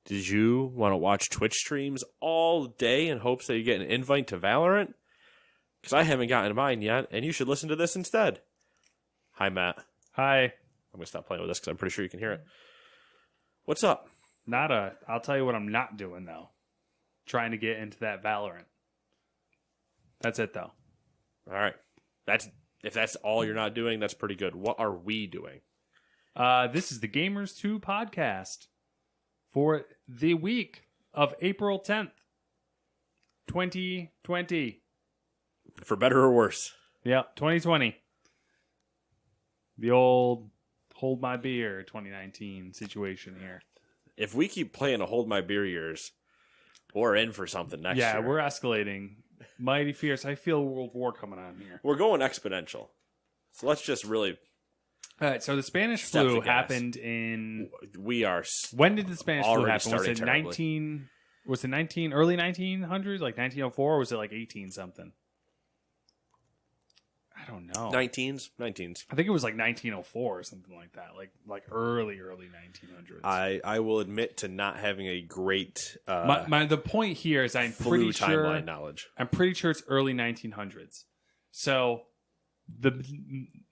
Did you want to watch Twitch streams all day in hopes that you get an invite to Valorant? Because I haven't gotten mine yet, and you should listen to this instead. Hi, Matt. Hi. I'm going to stop playing with this because I'm pretty sure you can hear it. What's up? I'll tell you what I'm not doing, though. Trying to get into that Valorant. That's it, though. All right. If that's all you're not doing, that's pretty good. What are we doing? This is the Gamers 2 podcast for the week of April 10th, 2020. For better or worse. Yeah, 2020. The old hold my beer 2019 situation here. If we keep playing a hold my beer years, we're in for something next year. Yeah, we're escalating. Mighty fierce. I feel World War coming on here. We're going exponential. So let's just really... All right, so the Spanish flu happened in... When did the Spanish flu happen? Was it early 1900s, like 1904, or was it like 18 something? I don't know. 19s. I think it was like 1904 or something like that, like early 1900s. I will admit to not having a great the point here is I'm pretty sure timeline knowledge. I'm pretty sure it's early 1900s. So the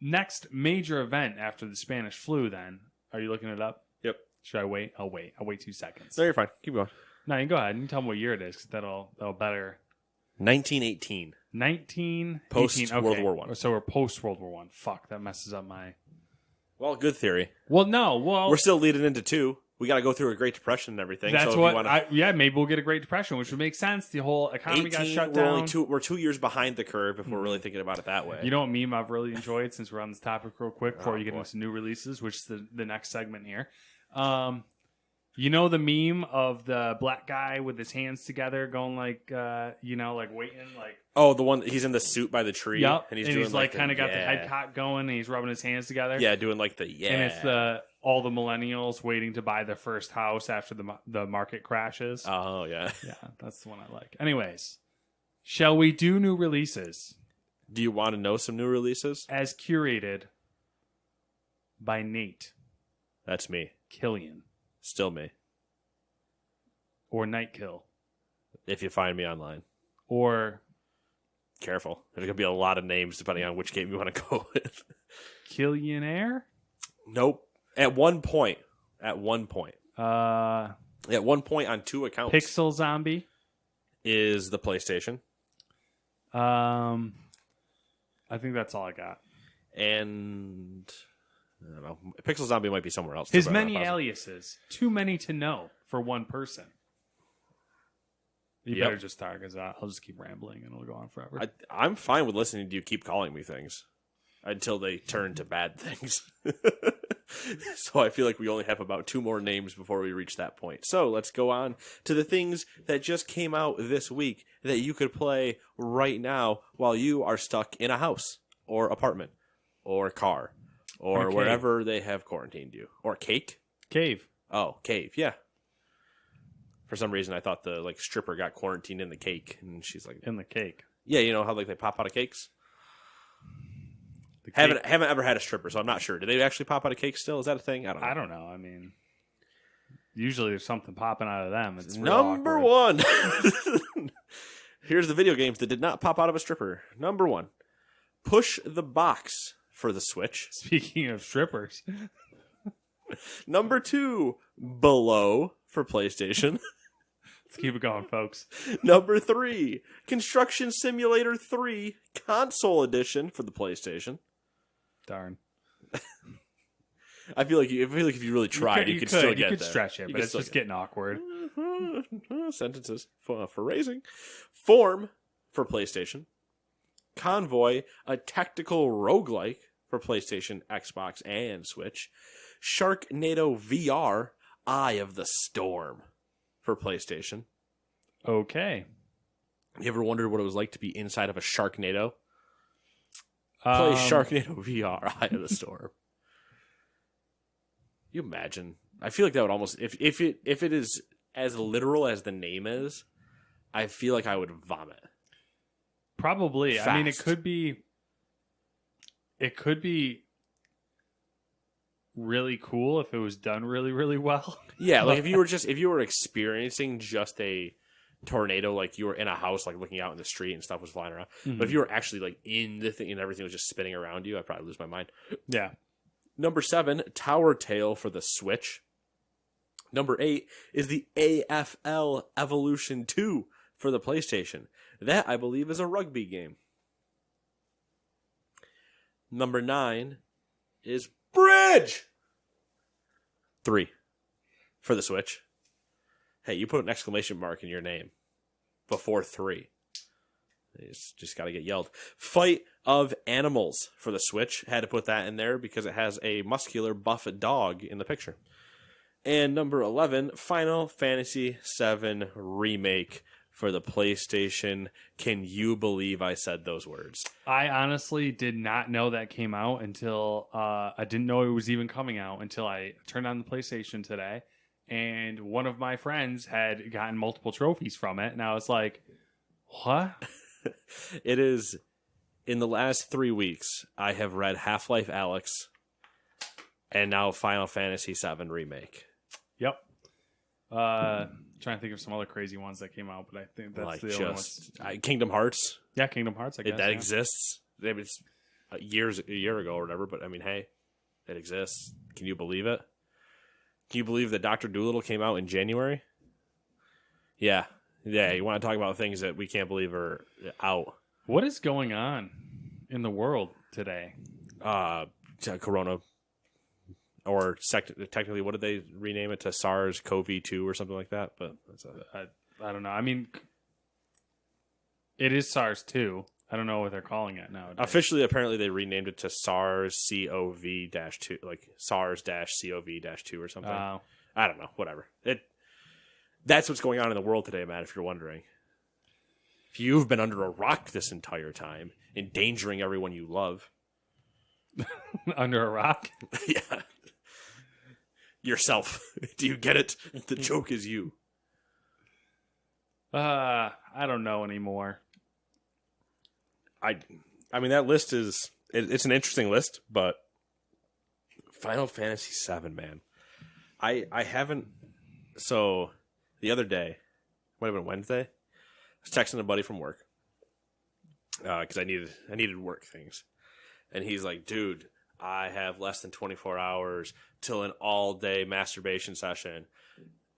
next major event after the Spanish flu, then, are you looking it up? Yep. Should I wait? I'll wait 2 seconds. No, you're fine. Keep going. No, you can go ahead. You can tell me what year it is, because that'll better. 1918. 1918. Post World War One. So we're post World War One. Fuck, that messes up my. Well, good theory. Well, no. Well, we're still leading into 2. We got to go through a Great Depression and everything. That's so what. Maybe we'll get a Great Depression, which would make sense. The whole economy got shut down. We're 2 years behind the curve if we're really thinking about it that way. You know what meme I've really enjoyed, since we're on this topic real quick before you get into some new releases, which is the next segment here. You know the meme of the black guy with his hands together, going like waiting, like. Oh, the one he's in the suit by the tree. Yep, and he's like kind of got the head cock going, and he's rubbing his hands together. Yeah, doing like the And it's all the millennials waiting to buy their first house after the market crashes. Oh yeah, yeah, that's the one I like. Anyways, shall we do new releases? Do you want to know some new releases? As curated by Nate. That's me. Killian. Still me. Or Nightkill. If you find me online. Or... Careful. There's going to be a lot of names depending on which game you want to go with. Killionaire? Nope. At one point. At one point on 2 accounts. Pixel Zombie? Is the PlayStation. I think that's all I got. And... I don't know. Pixel Zombie might be somewhere else. His many aliases. Too many to know for one person. You better just start, because I'll just keep rambling and it'll go on forever. I'm fine with listening to you keep calling me things until they turn to bad things. So I feel like we only have about 2 more names before we reach that point. So let's go on to the things that just came out this week that you could play right now while you are stuck in a house or apartment or car or wherever they have quarantined you. Or cake? Cave. Oh, cave, yeah. For some reason, I thought the stripper got quarantined in the cake, and she's like, in the cake. Yeah, you know how they pop out of cakes. Haven't ever had a stripper, so I'm not sure. Do they actually pop out of cakes still? Is that a thing? I don't know. I mean, usually there's something popping out of them. It's number one. Here's the video games that did not pop out of a stripper. Number 1, Push the Box for the Switch. Speaking of strippers. Number 2, Below for PlayStation. Let's keep it going, folks. Number 3, Construction Simulator 3 Console Edition for the PlayStation. Darn. I feel like if you really tried, you could still get there. You could stretch it, but it's just getting awkward. Sentences for raising. Form for PlayStation. Convoy, a tactical roguelike for PlayStation, Xbox, and Switch. Sharknado VR, Eye of the Storm for PlayStation. Okay. You ever wondered what it was like to be inside of a Sharknado? Play Sharknado VR, Eye of the Storm. You imagine? I feel like that would almost, if it is as literal as the name is, I feel like I would vomit. Probably. Fast. I mean, it could be really cool if it was done really, really well. Yeah, like if you were experiencing just a tornado, like you were in a house, like looking out in the street and stuff was flying around. Mm-hmm. But if you were actually like in the thing and everything was just spinning around you, I'd probably lose my mind. Yeah. Number 7, Tower Tale for the Switch. Number 8 is the AFL Evolution 2 for the PlayStation. That, I believe, is a rugby game. Number 9 is Bridge 3 for the Switch. Hey, you put an exclamation mark in your name before 3. It's just got to get yelled. Fight of Animals for the Switch. Had to put that in there because it has a muscular buff dog in the picture. And number 11, Final Fantasy VII Remake for the PlayStation. Can you believe I said those words? I honestly did not know that came out until I didn't know it was even coming out until I turned on the PlayStation today. And one of my friends had gotten multiple trophies from it. And I was like, what? It is, in the last 3 weeks, I have read Half-Life Alyx and now Final Fantasy VII Remake. Yep. Trying to think of some other crazy ones that came out, but I think that's like the only ones. Kingdom Hearts. Yeah, Kingdom Hearts, I guess. That exists. Maybe it's a year ago or whatever, but I mean, hey, it exists. Can you believe it? Can you believe that Dr. Dolittle came out in January? Yeah. Yeah, you want to talk about things that we can't believe are out. What is going on in the world today? Corona. Or technically, what did they rename it to? SARS-CoV-2 or something like that? But I don't know. I mean, it is SARS-2. I don't know what they're calling it now. Officially, apparently, they renamed it to SARS-CoV-2, like SARS-CoV-2 or something. I don't know. Whatever. That's what's going on in the world today, Matt, if you're wondering. If you've been under a rock this entire time, endangering everyone you love. Under a rock? Yeah. Yourself. Do you get it? The joke is you. I don't know anymore. I mean, that list is... It's an interesting list, but... Final Fantasy VII, man. I haven't... So, the other day, might have been Wednesday, I was texting a buddy from work. Because I needed work things. And he's like, dude, I have less than 24 hours till an all-day masturbation session.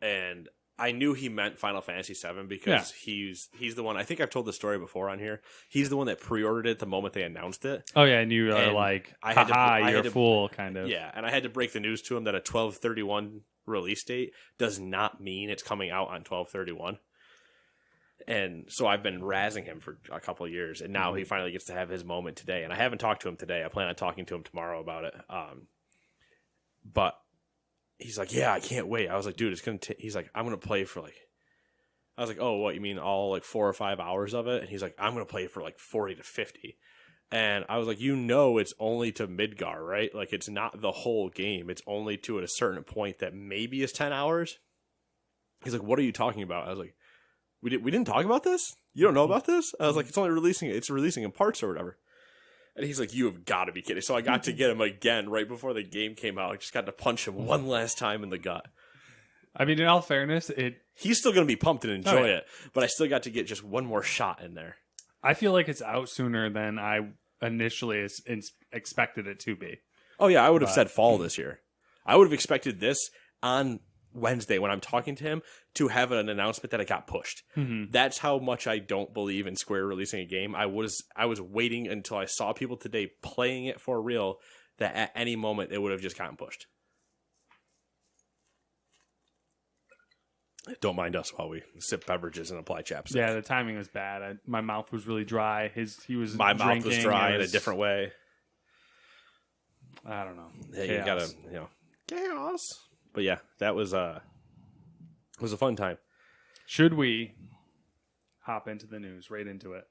And I knew he meant Final Fantasy VII because he's the one, I think I've told this story before on here. He's the one that pre-ordered it the moment they announced it. Oh, yeah, and you are like, you're a fool, kind of. Yeah, and I had to break the news to him that a 12/31 release date does not mean it's coming out on 12/31. And so I've been razzing him for a couple of years, and now he finally gets to have his moment today. And I haven't talked to him today. I plan on talking to him tomorrow about it. But he's like, yeah, I can't wait. I was like, dude, it's going to he's like, I'm going to play for I was like, oh, what, you mean all 4 or 5 hours of it? And he's like, I'm going to play for 40 to 50. And I was like, it's only to Midgar, right? Like, it's not the whole game. It's only to at a certain point that maybe is 10 hours. He's like, what are you talking about? I was like, we didn't talk about this? You don't know about this? I was like, it's releasing in parts or whatever. And he's like, you have got to be kidding. So I got to get him again right before the game came out. I just got to punch him one last time in the gut. I mean, in all fairness, he's still going to be pumped and enjoy it, but I still got to get just one more shot in there. I feel like it's out sooner than I initially expected it to be. Oh, yeah, I would have said fall this year. I would have expected this on Wednesday when I'm talking to him to have an announcement that it got pushed. Mm-hmm. That's how much I don't believe in Square releasing a game. I was waiting until I saw people today playing it for real that at any moment it would have just gotten pushed. Don't mind us while we sip beverages and apply chapstick. Yeah, the timing was bad. My mouth was really dry. My mouth was dry in a different way. I don't know. Yeah, you gotta, chaos. But yeah, that was it was a fun time. Should we hop into the news, right into it?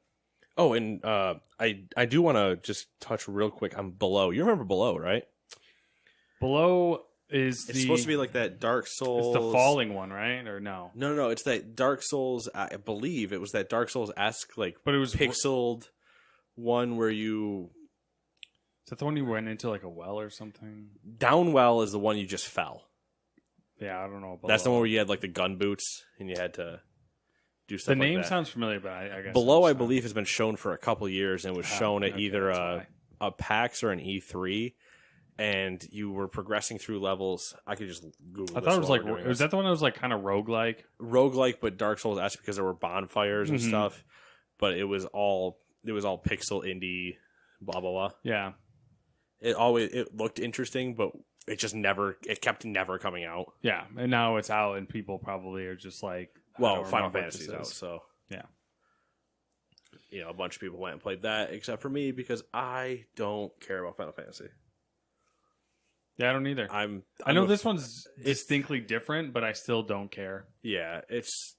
Oh, and I do want to just touch real quick on Below. You remember Below, right? Below it's supposed to be like that Dark Souls. It's the falling one, right? Or no? No. It's that Dark Souls. I believe it was that Dark Souls-esque, but it was pixeled one where you. Is that the one you went into like a well or something? Downwell is the one you just fell. Yeah, I don't know. That's the one where you had like the gun boots and you had to do stuff. The name like that. sounds familiar, but I guess Below, I believe, has been shown for a couple years and was shown at either a PAX or an E3. And you were progressing through levels. I could just Google. I thought it was like, was that the one that was like kind of roguelike? Roguelike, but Dark Souls-esque because there were bonfires and stuff. But it was all pixel indie, blah blah blah. Yeah. It looked interesting, but it kept never coming out. Yeah, and now it's out, and people probably are just like, Final Fantasy's out, so yeah. A bunch of people went and played that, except for me because I don't care about Final Fantasy. Yeah, I don't either. I know this one's distinctly different, but I still don't care. Yeah, it's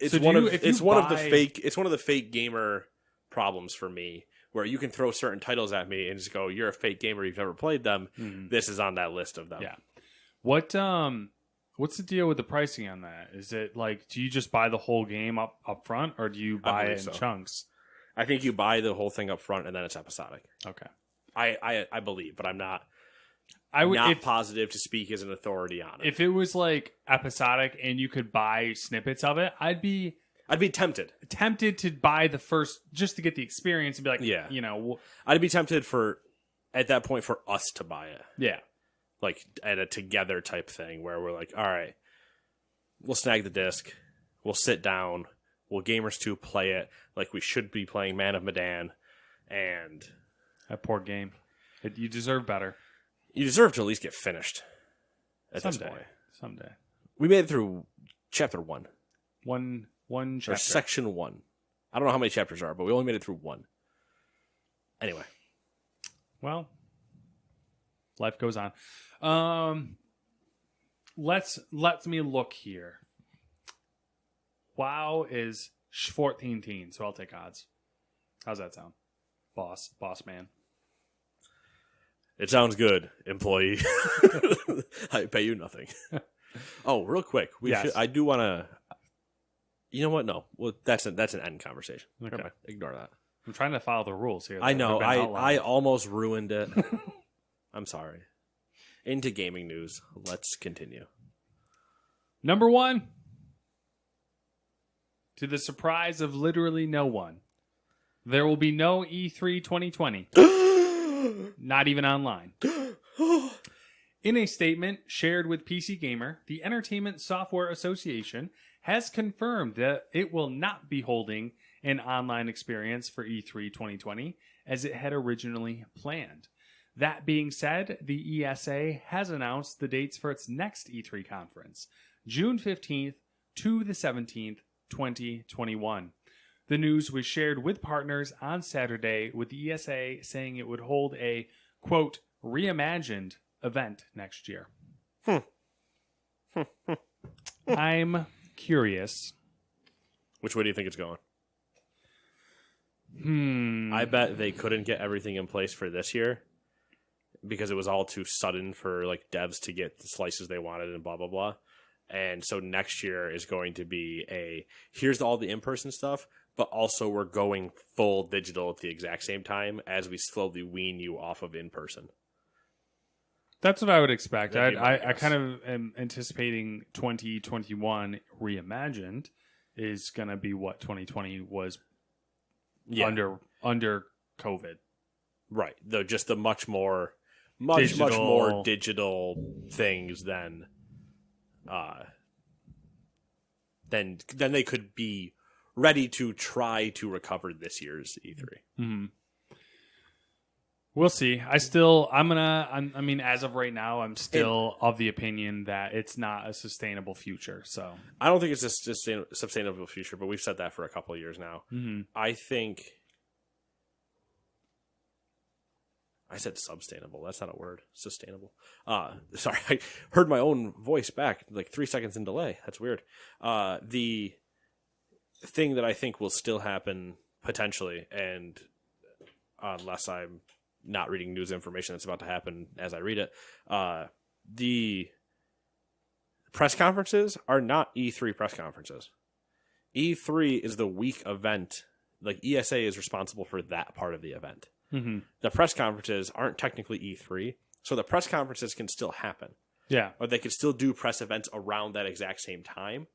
so one of the fake gamer problems for me, where you can throw certain titles at me and just go, "You're a fake gamer. You've never played them." Mm-hmm. This is on that list of them. Yeah. What's the deal with the pricing on that? Is it like, do you just buy the whole game up front, or do you buy it in chunks? I think you buy the whole thing up front and then it's episodic. Okay. I believe, but I'm not. Positive to speak as an authority on it. If it was like episodic and you could buy snippets of it, I'd be tempted to buy the first just to get the experience and be like, yeah, I'd be tempted at that point for us to buy it. Yeah. Like at a together type thing where we're like, all right, we'll snag the disc, we'll sit down, we'll Gamers 2 play it like we should be playing Man of Medan, and that poor game. You deserve better. You deserve to at least get finished at this point. Someday. We made it through chapter 1. One chapter. Or section 1. I don't know how many chapters are, but we only made it through 1. Anyway. Well, life goes on. Let me look here. WoW is 14, so I'll take odds. How's that sound? Boss man. It sounds good, employee. I pay you nothing. Oh, real quick, I do want to. You know what? No, well, that's an end conversation. Okay. Ignore that. I'm trying to follow the rules here. I know. I almost ruined it. I'm sorry. Into gaming news. Let's continue. Number 1. To the surprise of literally no one, there will be no E3 2020. Not even online. In a statement shared with PC Gamer, the Entertainment Software Association has confirmed that it will not be holding an online experience for E3 2020 as it had originally planned. That being said, the ESA has announced the dates for its next E3 conference, June 15th to the 17th, 2021. The news was shared with partners on Saturday, with the ESA saying it would hold a, quote, reimagined event next year. I'm curious. Which way do you think it's going? I bet they couldn't get everything in place for this year because it was all too sudden for like devs to get the slices they wanted and blah, blah, blah. And so next year is going to be here's all the in-person stuff, but also we're going full digital at the exact same time as we slowly wean you off of in-person. That's what I would expect. I kind of am anticipating 2021 reimagined is going to be what 2020 was under COVID. Right. Though just the much more digital things than they could be ready to try to recover this year's E3. Mm-hmm. We'll see. as of right now, I'm still of the opinion that it's not a sustainable future. So I don't think it's a sustainable future, but we've said that for a couple of years now. Mm-hmm. I think I said substanable. That's not a word. Sustainable. Sorry, I heard my own voice back like 3 seconds in delay. That's weird. The thing that I think will still happen potentially, and unless I'm not reading news information that's about to happen as I read it, the press conferences are not E3 press conferences. E3 is the week event. Like ESA is responsible for that part of the event. Mm-hmm. The press conferences aren't technically E3, so the press conferences can still happen. Yeah. Or they could still do press events around that exact same time.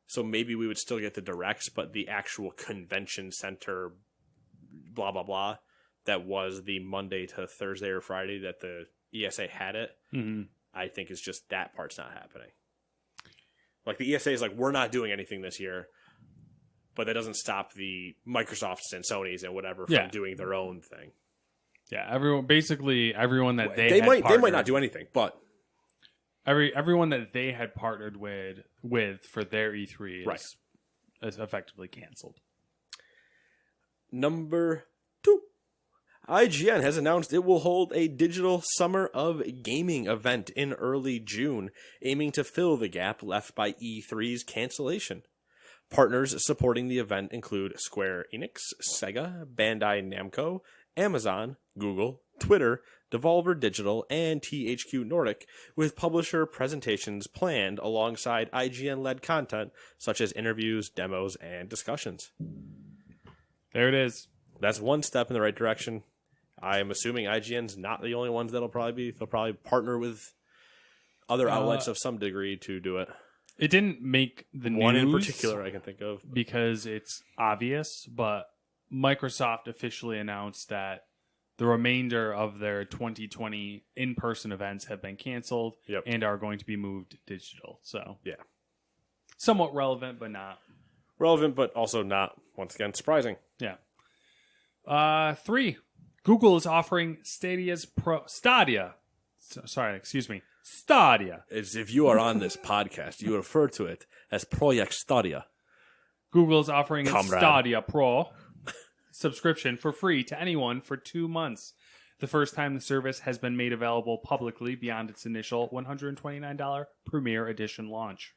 So maybe we would still get the directs, but the actual convention center, blah, blah, blah, that was the Monday to Thursday or Friday that the ESA had it, I think is just that part's not happening. Like the ESA is like, we're not doing anything this year, but that doesn't stop the Microsofts and Sonys and whatever from doing their own thing. Yeah, everyone that they might not do anything, but everyone that they had partnered with for their E3 is effectively canceled. Number 2. IGN has announced it will hold a digital Summer of Gaming event in early June, aiming to fill the gap left by E3's cancellation. Partners supporting the event include Square Enix, Sega, Bandai Namco, Amazon, Google, Twitter, Devolver Digital, and THQ Nordic, with publisher presentations planned alongside IGN-led content such as interviews, demos, and discussions. There it is. That's one step in the right direction. I'm assuming IGN's not the only ones that'll probably be. They'll probably partner with other outlets of some degree to do it. It didn't make the news. One in particular I can think of. Because it's obvious, but Microsoft officially announced that the remainder of their 2020 in-person events have been canceled and are going to be moved digital. So, yeah. Somewhat relevant, but not. Relevant, but also not, once again, surprising. Yeah. 3. Google is offering Stadia. As if you are on this podcast, you refer to it as Project Stadia. Google is offering its Stadia Pro subscription for free to anyone for 2 months. The first time the service has been made available publicly beyond its initial $129 Premier Edition launch.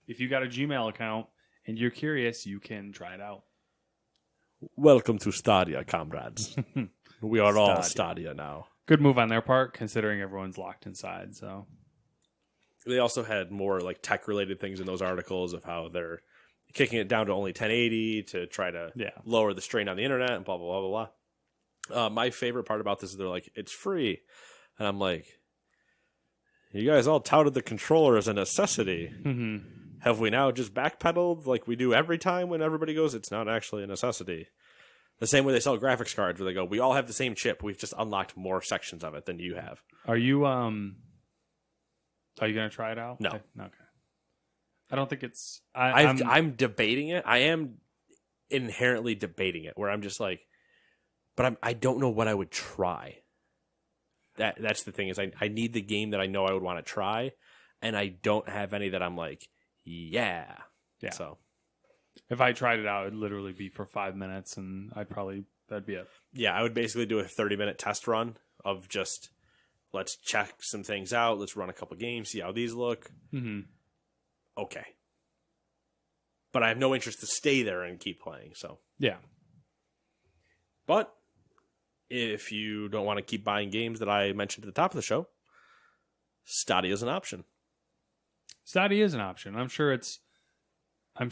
If you got a Gmail account and you're curious, you can try it out. Welcome to Stadia, comrades. We are all Stadia now. Good move on their part, considering everyone's locked inside. So they also had more like tech-related things in those articles of how they're kicking it down to only 1080 to try to lower the strain on the internet and blah, blah, blah, blah, blah. My favorite part about this is they're like, it's free. And I'm like, you guys all touted the controller as a necessity. Mm-hmm. Have we now just backpedaled like we do every time when everybody goes, it's not actually a necessity? The same way they sell graphics cards where they go, we all have the same chip. We've just unlocked more sections of it than you have. Are you going to try it out? No. Okay. I don't think it's... I'm debating it. I am inherently debating it where I'm just like, but I don't know what I would try. That's the thing is I need the game that I know I would want to try, and I don't have any that I'm like, yeah. So if I tried it out, it'd literally be for 5 minutes, and that'd be it. Yeah, I would basically do a 30-minute test run of just, let's check some things out, let's run a couple games, see how these look. Mm-hmm. Okay. But I have no interest to stay there and keep playing, so. Yeah. But if you don't want to keep buying games that I mentioned at the top of the show, Stadia is an option. Stadia is an option. I'm sure it's I'm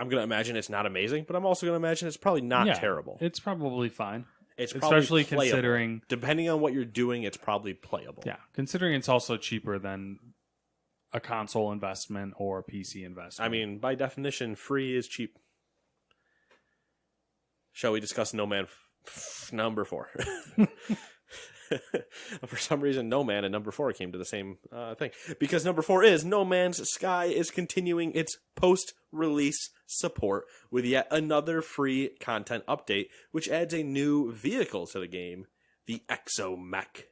gonna imagine it's not amazing, but I'm also gonna imagine it's probably not terrible. It's probably fine. It's probably especially playable. Considering, depending on what you're doing, it's probably playable. Yeah, considering it's also cheaper than a console investment or a PC investment. I mean, by definition, free is cheap. Shall we discuss No Man number 4? For some reason, No Man and number 4 came to the same thing. Because number 4 is No Man's Sky is continuing its post-release support with yet another free content update, which adds a new vehicle to the game, the Exomech.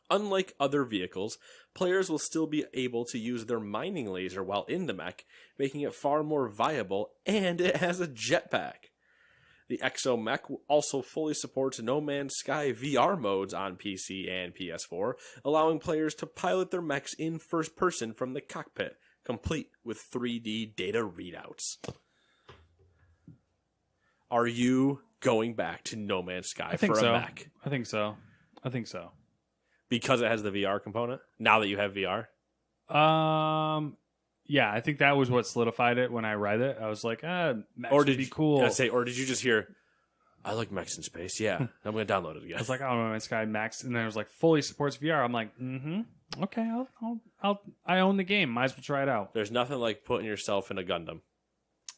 Unlike other vehicles, players will still be able to use their mining laser while in the mech, making it far more viable, and it has a jetpack. The Exomech also fully supports No Man's Sky VR modes on PC and PS4, allowing players to pilot their mechs in first person from the cockpit, complete with 3D data readouts. Are you going back to No Man's Sky for a mech? I think so. Because it has the VR component? Now that you have VR? yeah, I think that was what solidified it when I read it. I was like, Max Or would did be you, cool. or did you just hear, I like Max in space. Yeah, I'm going to download it again. I was like, oh, No Man's Sky Max, and then it was like fully supports VR. I'm like, okay, I own the game. Might as well try it out. There's nothing like putting yourself in a Gundam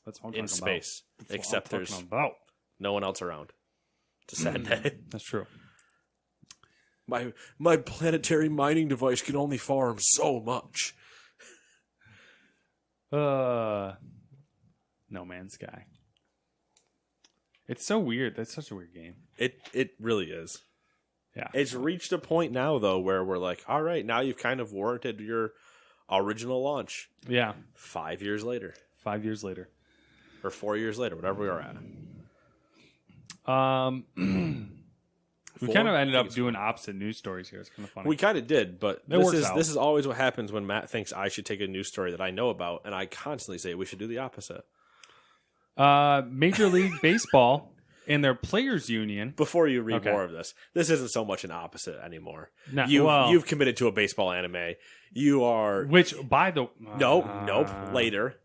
That's what I'm in talking space, about. except That's what there's I'm talking about. no one else around. It's a sad day. That's true. My planetary mining device can only farm so much. No Man's Sky. It's so weird. That's such a weird game. It really is. Yeah. It's reached a point now though where we're like, all right, now you've kind of warranted your original launch. Yeah. 5 years later. 5 years later. Or 4 years later, whatever we are at. We kind of ended up doing opposite news stories here. It's kind of funny. We kind of did, but works this is always what happens when Matt thinks I should take a news story that I know about, and I constantly say we should do the opposite. Major League Baseball and their players union. Before you read more of this isn't so much an opposite anymore. No, you've committed to a baseball anime. You are nope. Later.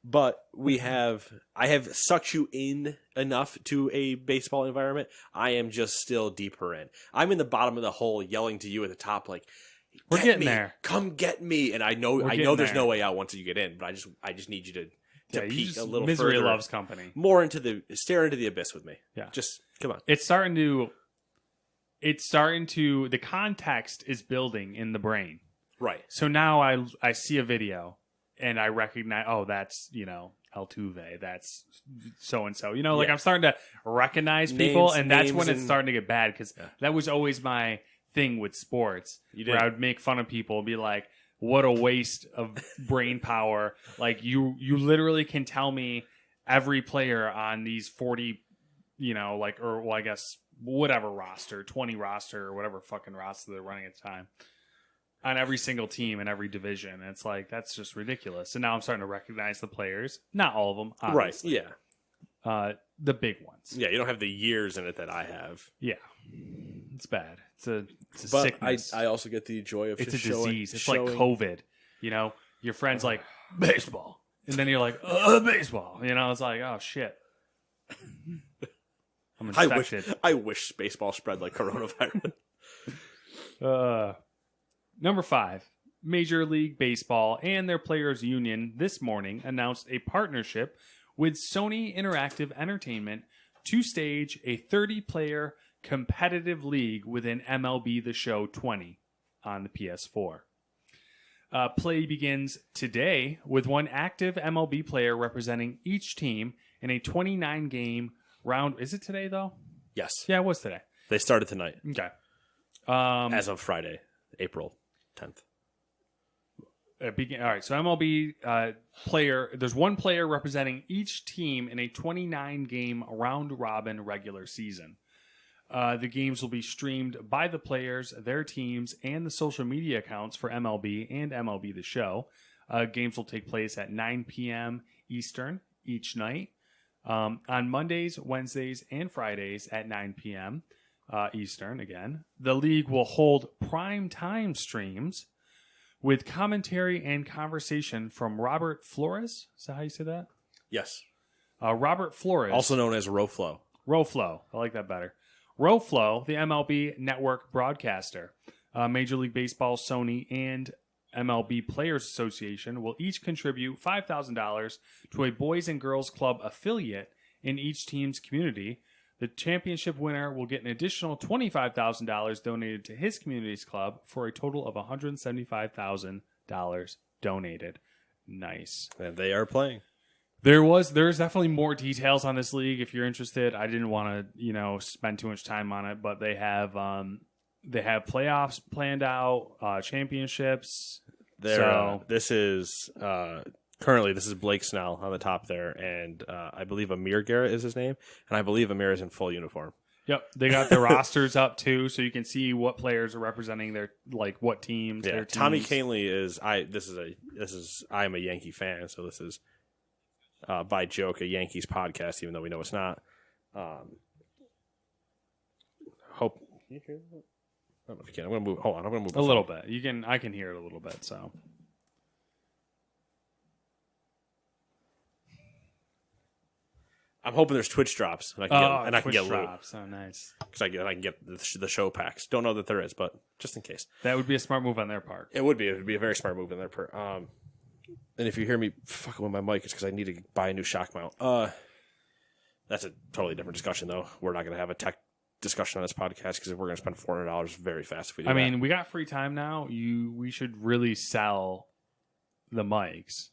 But I have sucked you in enough to a baseball environment. I am just still deeper in. I'm in the bottom of the hole, yelling to you at the top, like, we're getting there. Come get me. And I know there's no way out once you get in, but I just need you to peek a little misery further. Loves company. More stare into the abyss with me. Yeah. Just come on. It's starting to the context is building in the brain. Right. So now I see a video and I recognize, that's, Altuve, that's so and so. I'm starting to recognize people, and that's when it's starting to get bad, because that was always my thing with sports, where I would make fun of people and be like, what a waste of brain power. Like, you literally can tell me every player on these 40, I guess whatever roster, 20 roster, or whatever fucking roster they're running at the time, on every single team in every division. And it's like, that's just ridiculous. And now I'm starting to recognize the players. Not all of them, obviously. Right, yeah. The big ones. Yeah, you don't have the years in it that I have. Yeah. It's bad. It's a but sickness. I also get the joy of it's just a disease. It's showing... like COVID. Your friend's like, baseball. And then you're like, baseball. It's like, oh, shit. I'm infected. I wish baseball spread like coronavirus. Number 5, Major League Baseball and their players union this morning announced a partnership with Sony Interactive Entertainment to stage a 30-player competitive league within MLB The Show 20 on the PS4. Play begins today with one active MLB player representing each team in a 29-game round. Is it today, though? Yes. Yeah, it was today. They started tonight. Okay. As of Friday, April 10th. All right, so MLB player, there's one player representing each team in a 29-game round-robin regular season. The games will be streamed by the players, their teams, and the social media accounts for MLB and MLB The Show. Games will take place at 9 p.m. Eastern each night. On Mondays, Wednesdays, and Fridays at 9 p.m. Eastern again. The league will hold prime time streams with commentary and conversation from Robert Flores. Is that how you say that? Yes. Robert Flores. Also known as Roflo. Roflo. I like that better. Roflo, the MLB network broadcaster. Major League Baseball, Sony, and MLB Players Association will each contribute $5,000 to a Boys and Girls Club affiliate in each team's community. The championship winner will get an additional $25,000 donated to his community's club for a total of $175,000 donated. Nice. And they are playing. There's definitely more details on this league if you're interested. I didn't want to, spend too much time on it, but they have playoffs planned out, championships. This is currently Blake Snell on the top there, and I believe Amir Garrett is his name, and I believe Amir is in full uniform. Yep, they got their rosters up too, so you can see what players are representing their what teams. Yeah, their teams. Tommy Kahnle is I'm a Yankee fan, so this is by joke a Yankees podcast, even though we know it's not. Hope. Can you hear that? I don't know if you can. I'm gonna move. Hold on. I'm gonna move a little bit. I can hear it a little bit. So I'm hoping there's Twitch drops, and I can get loot. Drops. Oh, nice. Because I can get the show packs. Don't know that there is, but just in case. That would be a smart move on their part. It would be. It would be a very smart move on their part. And if you hear me fucking with my mic, it's because I need to buy a new shock mount. That's a totally different discussion, though. We're not going to have a tech discussion on this podcast because we're going to spend $400 very fast if we do that. I mean, we got free time now. We should really sell the mics.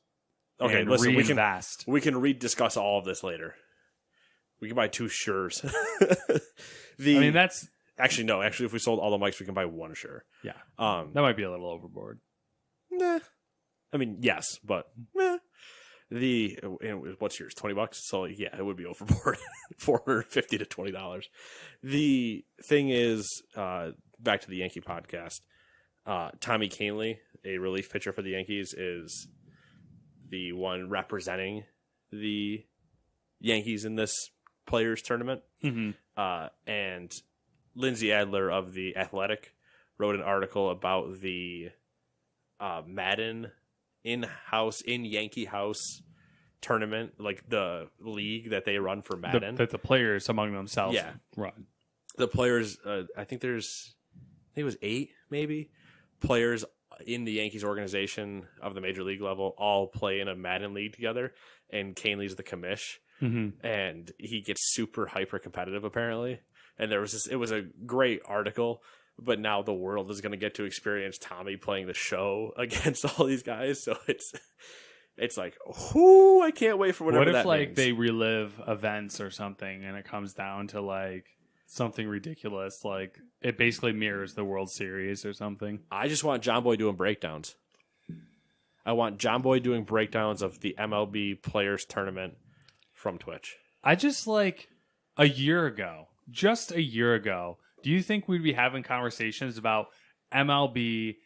Okay, listen, reinvest. we can rediscuss all of this later. We can buy 2 Shures. That's... Actually, no. Actually, if we sold all the mics, we can buy 1 Shure. Yeah. That might be a little overboard. Nah. I mean, yes, but meh. What's yours? $20? So yeah, it would be overboard. $450 to $20. The thing is, back to the Yankee podcast. Tommy Kahnle, a relief pitcher for the Yankees, is the one representing the Yankees in this players tournament. Mm-hmm. And Lindsay Adler of The Athletic wrote an article about the Madden in Yankee House tournament, like the league that they run for Madden. That the players among themselves run. The players, I think it was 8 maybe players in the Yankees organization of the major league level all play in a Madden league together, and Kahnle's the commish, and he gets super hyper competitive apparently. And it was a great article. But now the world is going to get to experience Tommy playing the show against all these guys. So it's like, whoo, I can't wait for whatever that means. What if they relive events or something and it comes down to like something ridiculous? Like it basically mirrors the World Series or something. I just want John Boy doing breakdowns. I want John Boy doing breakdowns of the MLB Players Tournament from Twitch. I just just a year ago, do you think we'd be having conversations about MLB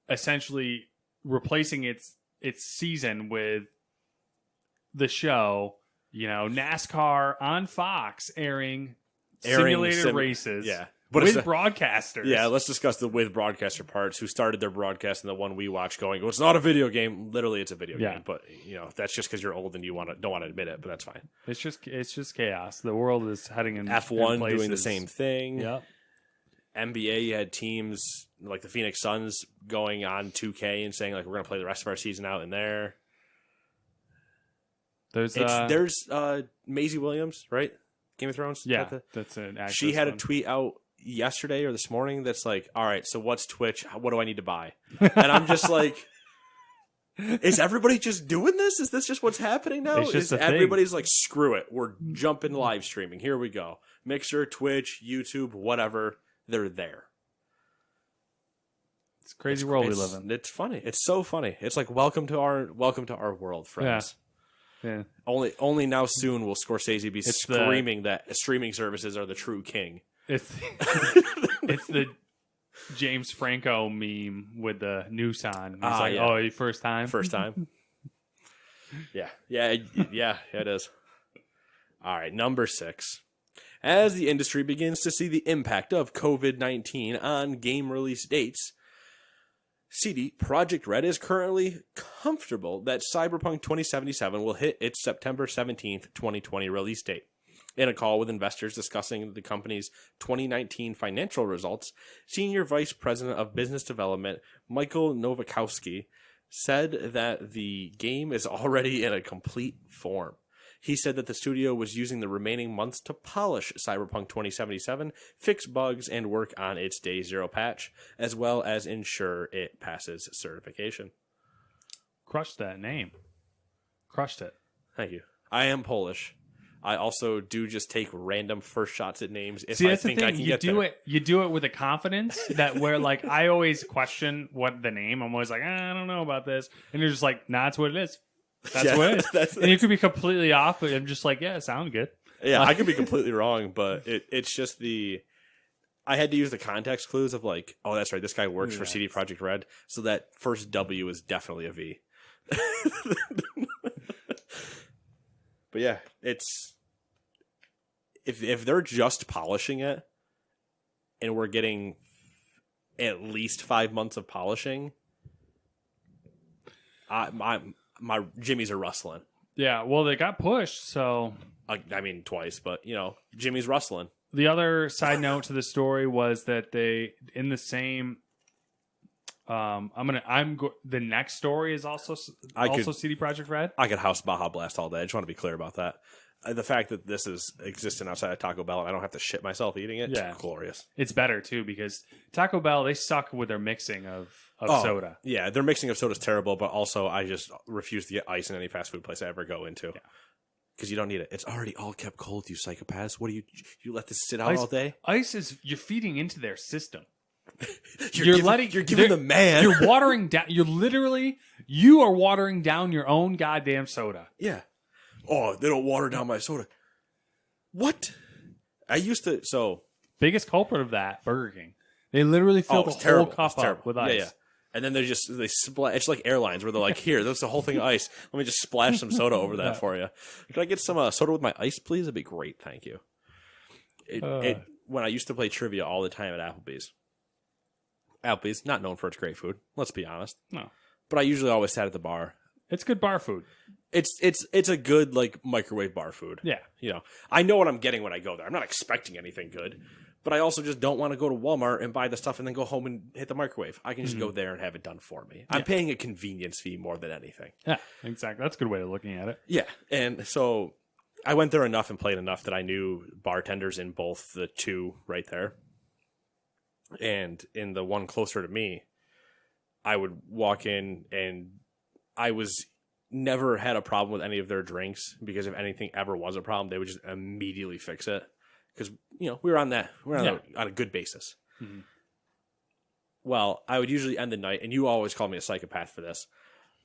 essentially replacing its season with the show, NASCAR on Fox airing simulated races with broadcasters? Yeah, let's discuss the with broadcaster parts who started their broadcast and the one we watch going, well, it's not a video game. Literally, it's a video game. But, that's just because you're old and you don't want to admit it, but that's fine. It's just chaos. The world is heading in F1 in doing the same thing. Yep. NBA, you had teams like the Phoenix Suns going on 2K and saying, like, we're going to play the rest of our season out in there. There's Maisie Williams, right? Game of Thrones? Yeah, that's an actress. She had a tweet out yesterday or this morning that's like, all right, so what's Twitch? What do I need to buy? And I'm just like, is everybody just doing this? Is this just what's happening now? Everybody's like, screw it. We're jumping live streaming. Here we go. Mixer, Twitch, YouTube, whatever. They're there. It's a crazy world we live in. It's funny. It's so funny. It's like welcome to our world, friends. Yeah. Only now soon will Scorsese be screaming that streaming services are the true king. It's the James Franco meme with the noose on. He's oh, first time? First time. Yeah, it is. All right, number 6. As the industry begins to see the impact of COVID-19 on game release dates, CD Projekt Red is currently comfortable that Cyberpunk 2077 will hit its September 17th, 2020 release date. In a call with investors discussing the company's 2019 financial results, Senior Vice President of Business Development Michael Nowakowski said that the game is already in a complete form. He said that the studio was using the remaining months to polish Cyberpunk 2077, fix bugs, and work on its Day Zero patch, as well as ensure it passes certification. Crushed that name. Crushed it. Thank you. I am Polish. I also do just take random first shots at names if I think I can get there. You do it with a confidence that where, like, I always question what the name. I'm always like, I don't know about this. And you're just like, nah, that's what it is. That's what it is. And you could be completely off, but I'm just like, yeah, it sounds good. Yeah, I could be completely wrong, but it's just I had to use the context clues of like, oh, that's right, this guy works for CD Projekt Red, so that first W is definitely a V. But yeah, it's if they're just polishing it, and we're getting at least 5 months of polishing, my jimmies are rustling. Yeah, well, they got pushed, so... I mean, twice, but, Jimmy's rustling. The other side note to the story was that they, in the same... the next story is also CD Projekt Red. I could house Baja Blast all day. I just want to be clear about that. The fact that this is existing outside of Taco Bell and I don't have to shit myself eating it, glorious. It's better, too, because Taco Bell, they suck with their mixing of soda. Yeah, their mixing of soda is terrible, but also I just refuse to get ice in any fast food place I ever go into. Yeah. Because you don't need it. It's already all kept cold, you psychopaths. What do you let this sit out all day? Ice is, you're feeding into their system. You're giving the man. You're watering down. You are watering down your own goddamn soda. Yeah. Oh, they don't water down my soda. What? I used to. Biggest culprit of that, Burger King. They literally fill the whole cup up with ice. Yeah. And then they splash. It's like airlines where they're like, here, that's the whole thing of ice. Let me just splash some soda over that for you. Can I get some soda with my ice, please? That'd be great. Thank you. When I used to play trivia all the time at Applebee's, not known for its great food. Let's be honest. No. But I usually always sat at the bar. It's good bar food. It's a good like microwave bar food. Yeah. I know what I'm getting when I go there. I'm not expecting anything good, but I also just don't want to go to Walmart and buy the stuff and then go home and hit the microwave. I can just go there and have it done for me. I'm paying a convenience fee more than anything. Yeah, exactly. That's a good way of looking at it. Yeah. And so I went there enough and played enough that I knew bartenders in both the two right there. And in the one closer to me, I would walk in and I never had a problem with any of their drinks because if anything ever was a problem, they would just immediately fix it because we were on a good basis. Mm-hmm. Well, I would usually end the night, and you always call me a psychopath for this,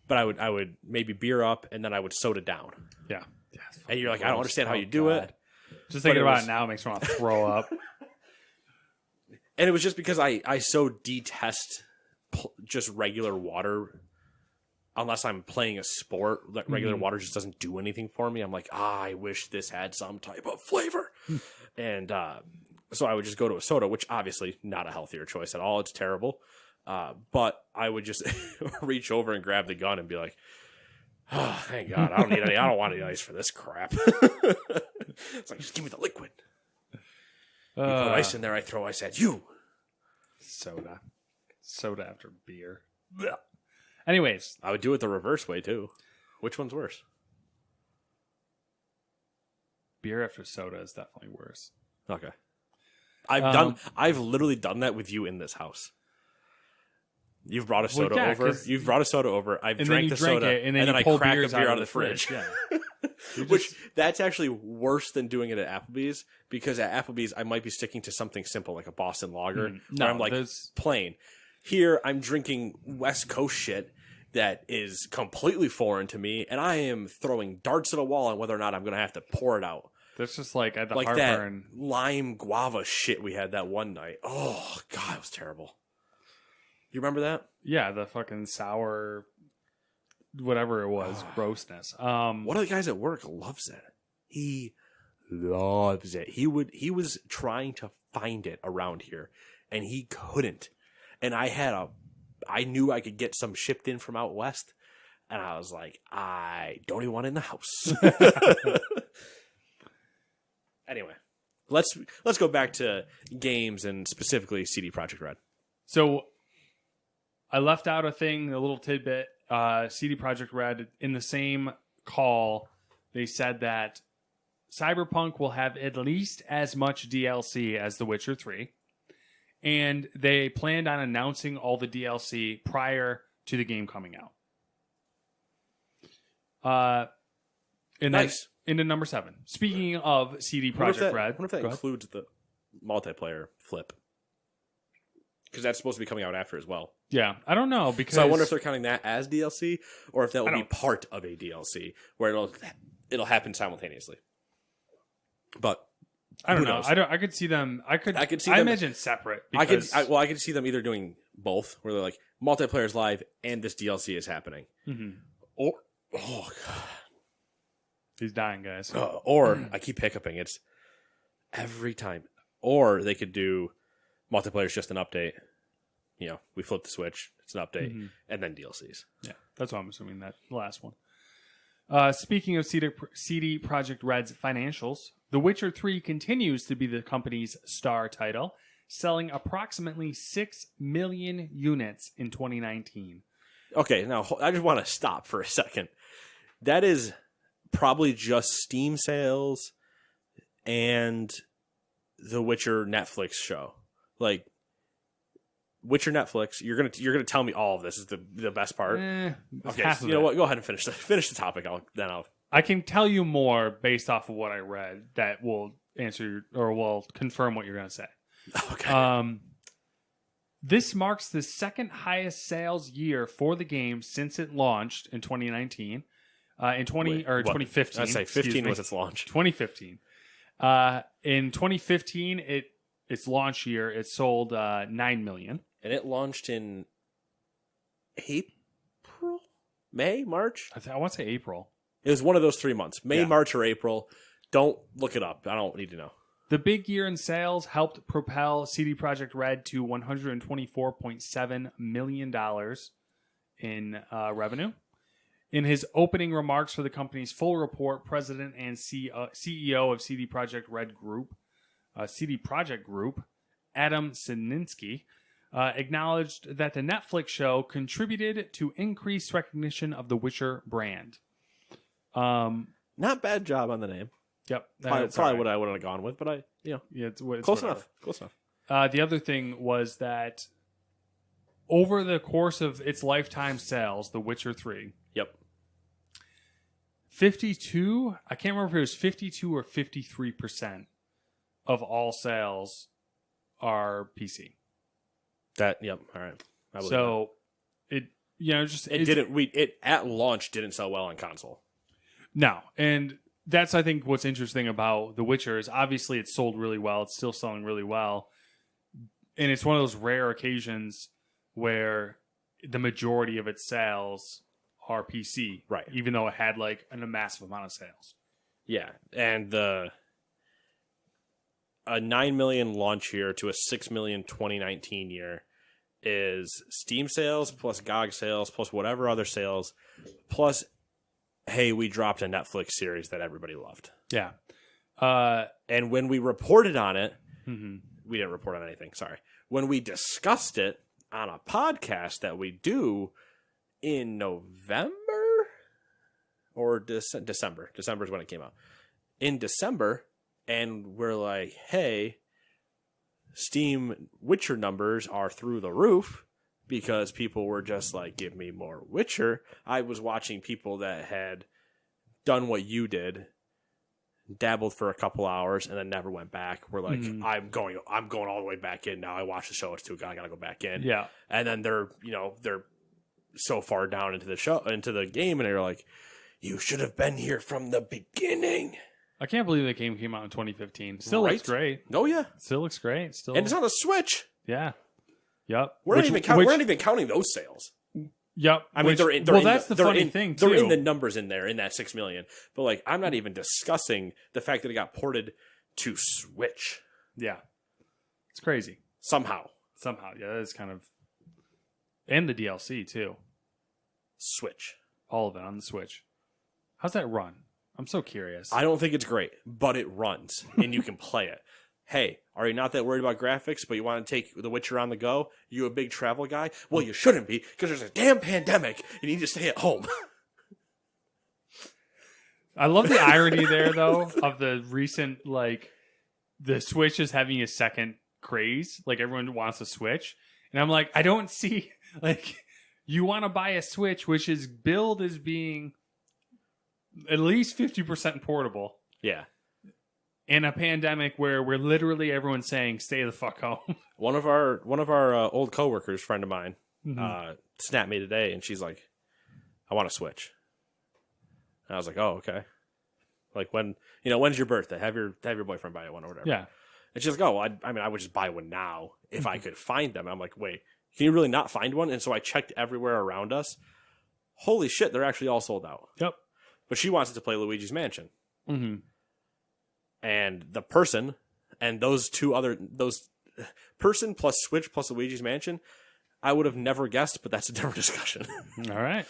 but I would maybe beer up and then I would soda down. Yeah, and you're like, I don't understand how you do it. Just thinking about it now makes me want to throw up. And it was just because I so detest just regular water. Unless I'm playing a sport, regular water just doesn't do anything for me. I'm like, I wish this had some type of flavor. And so I would just go to a soda, which obviously not a healthier choice at all. It's terrible. But I would just reach over and grab the gun and be like, oh, thank God. I don't need any. I don't want any ice for this crap. It's like, just give me the liquid. You put ice in there, I throw ice at you. Soda after beer. Blech. Anyways. I would do it the reverse way, too. Which one's worse? Beer after soda is definitely worse. Okay. I've literally done that with you in this house. You've brought a soda over. You've brought a soda over. I've drank the soda, and then I crack a beer out of the fridge. Yeah. Which, that's actually worse than doing it at Applebee's, because at Applebee's, I might be sticking to something simple, like a Boston Lager, where I'm like, plain. Here, I'm drinking West Coast shit that is completely foreign to me, and I am throwing darts at a wall on whether or not I'm going to have to pour it out. That's just like at the like heartburn. That lime guava shit we had that one night. Oh, God, it was terrible. You remember that? Yeah, the fucking sour, whatever it was, grossness. One of the guys at work loves it. He loves it. He was trying to find it around here, and he couldn't. And I knew I could get some shipped in from out west, and I was like, I don't even want it in the house. Anyway, let's go back to games and specifically CD Projekt Red. So I left out a little tidbit. CD Projekt Red, in the same call, they said that Cyberpunk will have at least as much DLC as The Witcher 3. And they planned on announcing all the DLC prior to the game coming out. And nice. That's into number 7. Speaking of CD Projekt Red. I wonder if that includes the multiplayer flip. Because that's supposed to be coming out after as well. Yeah, I don't know. So I wonder if they're counting that as DLC, or if that will be part of a DLC, where it'll happen simultaneously. But I don't know. I could see them. I imagine separate. I could see them either doing both, where they're like multiplayer is live and this DLC is happening, or God, he's dying, guys. Or I keep hiccuping. It's every time. Or they could do multiplayer is just an update. We flip the switch. It's an update, and then DLCs. Yeah, that's what I'm assuming. That last one. Speaking of CD Projekt Red's financials, The Witcher 3 continues to be the company's star title, selling approximately 6 million units in 2019. Okay, now I just want to stop for a second. That is probably just Steam sales and the Witcher Netflix show. Like Witcher Netflix, you're gonna tell me all of this is the best part. Okay, so you know what? Go ahead and finish the topic. I can tell you more based off of what I read that will answer or will confirm what you're gonna say. Okay. This marks the second highest sales year for the game since it launched in 2019. In 2015. I'd say 15 was its launch. 2015. In 2015, its launch year, it sold 9 million. And it launched in April? May? March? I want to say April. It was one of those 3 months. May, March, or April. Don't look it up. I don't need to know. The big year in sales helped propel CD Projekt Red to $124.7 million in revenue. In his opening remarks for the company's full report, President and CEO of CD Projekt Group, Adam Sininsky, acknowledged that the Netflix show contributed to increased recognition of the Witcher brand. Not bad job on the name. Yep, probably what I would have gone with, but it's close enough. Close enough. The other thing was that over the course of its lifetime sales, The Witcher 3. Yep. 52, I can't remember if it was 52 or 53% of all sales are PC. All right. So it at launch didn't sell well on console. No, and that's I think what's interesting about The Witcher is obviously it's sold really well. It's still selling really well, and it's one of those rare occasions where the majority of its sales are PC, right? Even though it had like a massive amount of sales. Yeah, and a 9 million launch year to a 6 million 2019 year is Steam sales plus GOG sales plus whatever other sales plus, hey, we dropped a Netflix series that everybody loved. Yeah. And when we reported on it, mm-hmm. We didn't report on anything, sorry. When we discussed it on a podcast that we do in November or December. December is when it came out. In December, and we're like, hey, Steam Witcher numbers are through the roof because people were just like, give me more Witcher. I was watching people that had done what you did, dabbled for a couple hours, and then never went back. We're like, I'm going all the way back in now. I watched the show. It's too good. I gotta go back in. Yeah. And then they're so far down into the game, and they're like, you should have been here from the beginning. I can't believe the game came out in 2015. Still looks great. Oh yeah, still looks great. Still, and it's on a Switch. Yeah. Yep. We're not even counting those sales. Yep. I mean, that's the funny thing too. They're in the numbers in there in that 6 million, but like I'm not even discussing the fact that it got ported to Switch. Yeah. It's crazy. Somehow. Yeah, that is kind of, and the DLC too. Switch. All of it on the Switch. How's that run? I'm so curious. I don't think it's great, but it runs, and you can play it. Hey, are you not that worried about graphics, but you want to take The Witcher on the go? You a big travel guy? Well, you shouldn't be, because there's a damn pandemic. You need to stay at home. I love the irony there, though, of the recent, like, the Switch is having a second craze. Like, everyone wants a Switch. And I'm like, I don't see, like, you want to buy a Switch, which is billed as being at least 50% portable. Yeah. In a pandemic where we're literally everyone's saying, stay the fuck home. One of our old coworkers, friend of mine, snapped me today, and she's like, I want a Switch. And I was like, oh, okay. Like, when's your birthday? Have your boyfriend buy one or whatever. Yeah. And she's like, oh, I would just buy one now if I could find them. I'm like, wait, can you really not find one? And so I checked everywhere around us. Holy shit, they're actually all sold out. Yep. But she wants it to play Luigi's Mansion. Mm-hmm. And the person and those person plus Switch plus Luigi's Mansion, I would have never guessed, but that's a different discussion. All right.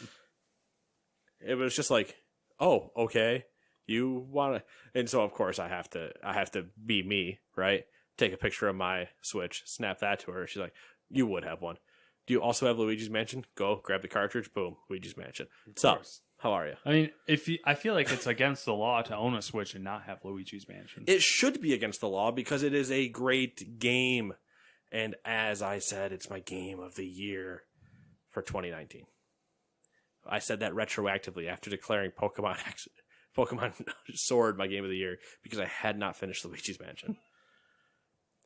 It was just like, oh, okay, you want to, and so of course I have to be me, right? Take a picture of my Switch, snap that to her. She's like, you would have one. Do you also have Luigi's Mansion? Go grab the cartridge. Boom, Luigi's Mansion. What's up? How are you? I mean, I feel like it's against the law to own a Switch and not have Luigi's Mansion. It should be against the law because it is a great game. And as I said, it's my game of the year for 2019. I said that retroactively after declaring Pokemon Sword my game of the year because I had not finished Luigi's Mansion.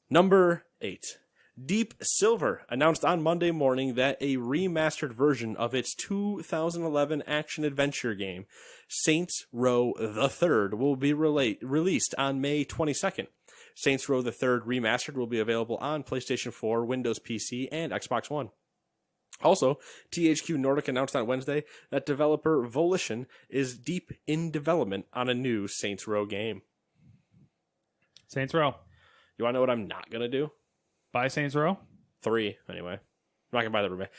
Number 8. Deep Silver announced on Monday morning that a remastered version of its 2011 action-adventure game, Saints Row the Third, will be released on May 22nd. Saints Row the Third Remastered will be available on PlayStation 4, Windows PC, and Xbox One. Also, THQ Nordic announced on Wednesday that developer Volition is deep in development on a new Saints Row game. Saints Row. You want to know what I'm not going to do? Buy Saints Row? 3, anyway. I'm not going to buy the remake.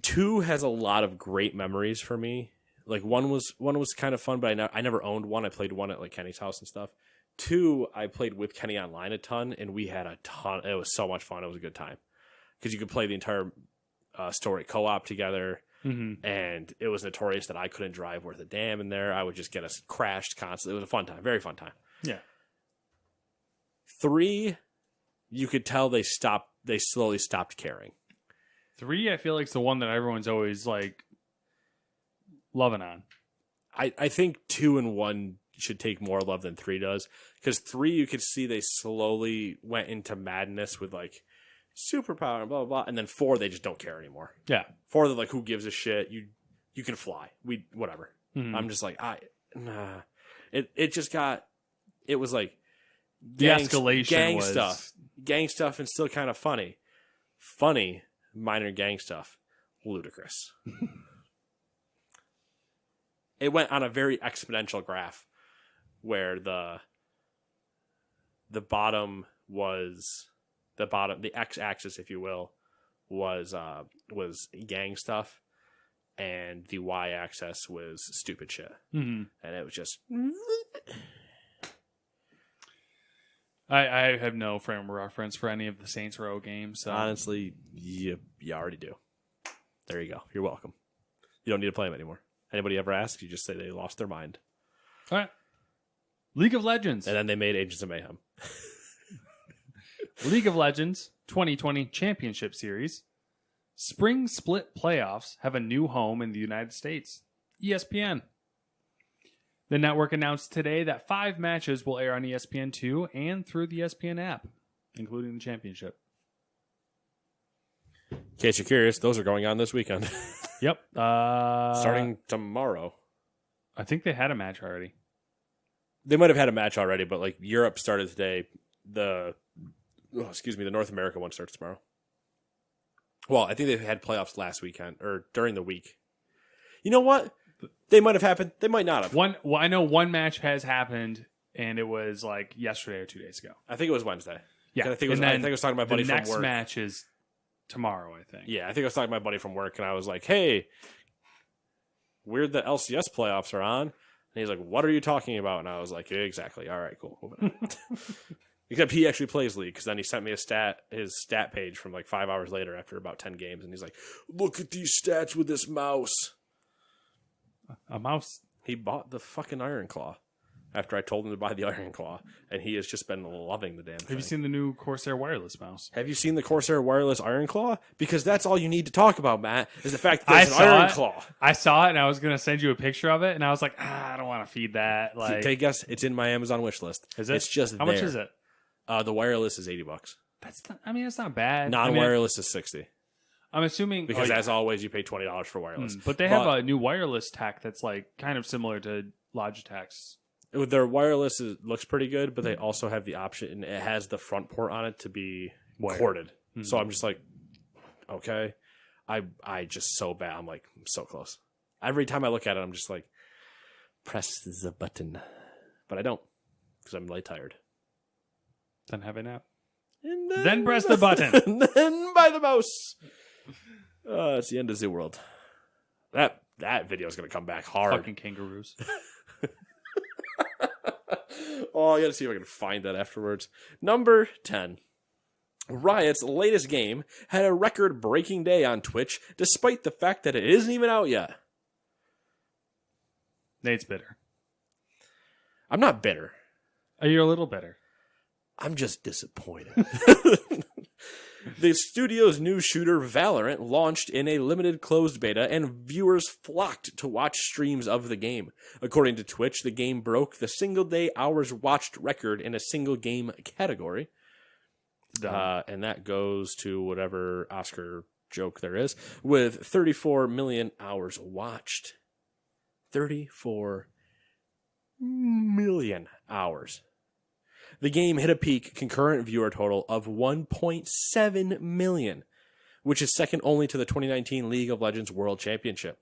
2 has a lot of great memories for me. Like, one was kind of fun, but I never owned one. I played one at, like, Kenny's house and stuff. 2, I played with Kenny online a ton, and we had a ton. It was so much fun. It was a good time. Because you could play the entire story co-op together, and it was notorious that I couldn't drive worth a damn in there. I would just get us crashed constantly. It was a fun time. Very fun time. Yeah. 3... you could tell they slowly stopped caring. 3, I feel like, is the one that everyone's always, like, loving on. I think 2 and 1 should take more love than 3 does. Because 3, you could see they slowly went into madness with, like, superpower and blah, blah, blah. And then 4, they just don't care anymore. Yeah. 4, they're like, who gives a shit? You can fly. Whatever. Mm-hmm. I'm just like, nah. It just got, it was like, the escalation gang was... stuff. Gang stuff and still kind of funny. Funny, minor gang stuff. Ludicrous. It went on a very exponential graph where the bottom was the x-axis, if you will, was gang stuff, and the y-axis was stupid shit. Mm-hmm. And it was just... I have no frame of reference for any of the Saints Row games. So. Honestly, you already do. There you go. You're welcome. You don't need to play them anymore. Anybody ever ask, you just say they lost their mind. All right. League of Legends. And then they made Agents of Mayhem. League of Legends 2020 Championship Series. Spring Split Playoffs have a new home in the United States. ESPN. The network announced today that 5 matches will air on ESPN2 and through the ESPN app, including the championship. In case you're curious, those are going on this weekend. Yep. Starting tomorrow. I think they had a match already. They might have had a match already, but like Europe started today. The North America one starts tomorrow. Well, I think they had playoffs last weekend or during the week. You know what? They might have happened. They might not have. I know one match has happened, and it was like yesterday or 2 days ago. I think it was Wednesday. Yeah, I think I was talking to my buddy from work. The next match is tomorrow, I think. Yeah, I think I was talking to my buddy from work, and I was like, "Hey, weird that LCS playoffs are on." And he's like, "What are you talking about?" And I was like, "Exactly. All right, cool." Moving on. Except he actually plays League, because then he sent me his stat page from like 5 hours later after about 10 games, and he's like, "Look at these stats with this mouse." A mouse? He bought the fucking Iron Claw after I told him to buy the Iron Claw, and he has just been loving the damn thing. Have you seen the new Corsair wireless mouse? Have you seen the Corsair wireless Iron Claw? Because that's all you need to talk about, Matt, is the fact that there's an Iron Claw. I saw it, and I was going to send you a picture of it, and I was like, I don't want to feed that. Like, take a guess. It's in my Amazon wish list. Is it? It's just How much is it? The wireless is $80. That's not bad. Non-wireless is $60. I'm assuming because as always, you pay $20 for wireless. But they have a new wireless tech that's like kind of similar to Logitech's. Their wireless looks pretty good, but they also have the option, and it has the front port on it to be corded. Mm-hmm. So I'm just like, okay, I just so bad. I'm like, I'm so close. Every time I look at it, I'm just like, press the button, but I don't because I'm light tired. Then have a nap. And then press the button. And then buy the mouse. It's the end of the world. That that video is going to come back hard. Fucking kangaroos. Oh, I got to see if I can find that afterwards. Number 10. Riot's latest game had a record-breaking day on Twitch, despite the fact that it isn't even out yet. Nate's bitter. I'm not bitter. Oh, you're a little bitter. I'm just disappointed. The studio's new shooter Valorant launched in a limited closed beta, and viewers flocked to watch streams of the game. According to Twitch, the game broke the single-day hours watched record in a single-game category. And that goes to whatever Oscar joke there is, with 34 million hours watched. 34 million hours. The game hit a peak concurrent viewer total of 1.7 million, which is second only to the 2019 League of Legends World Championship.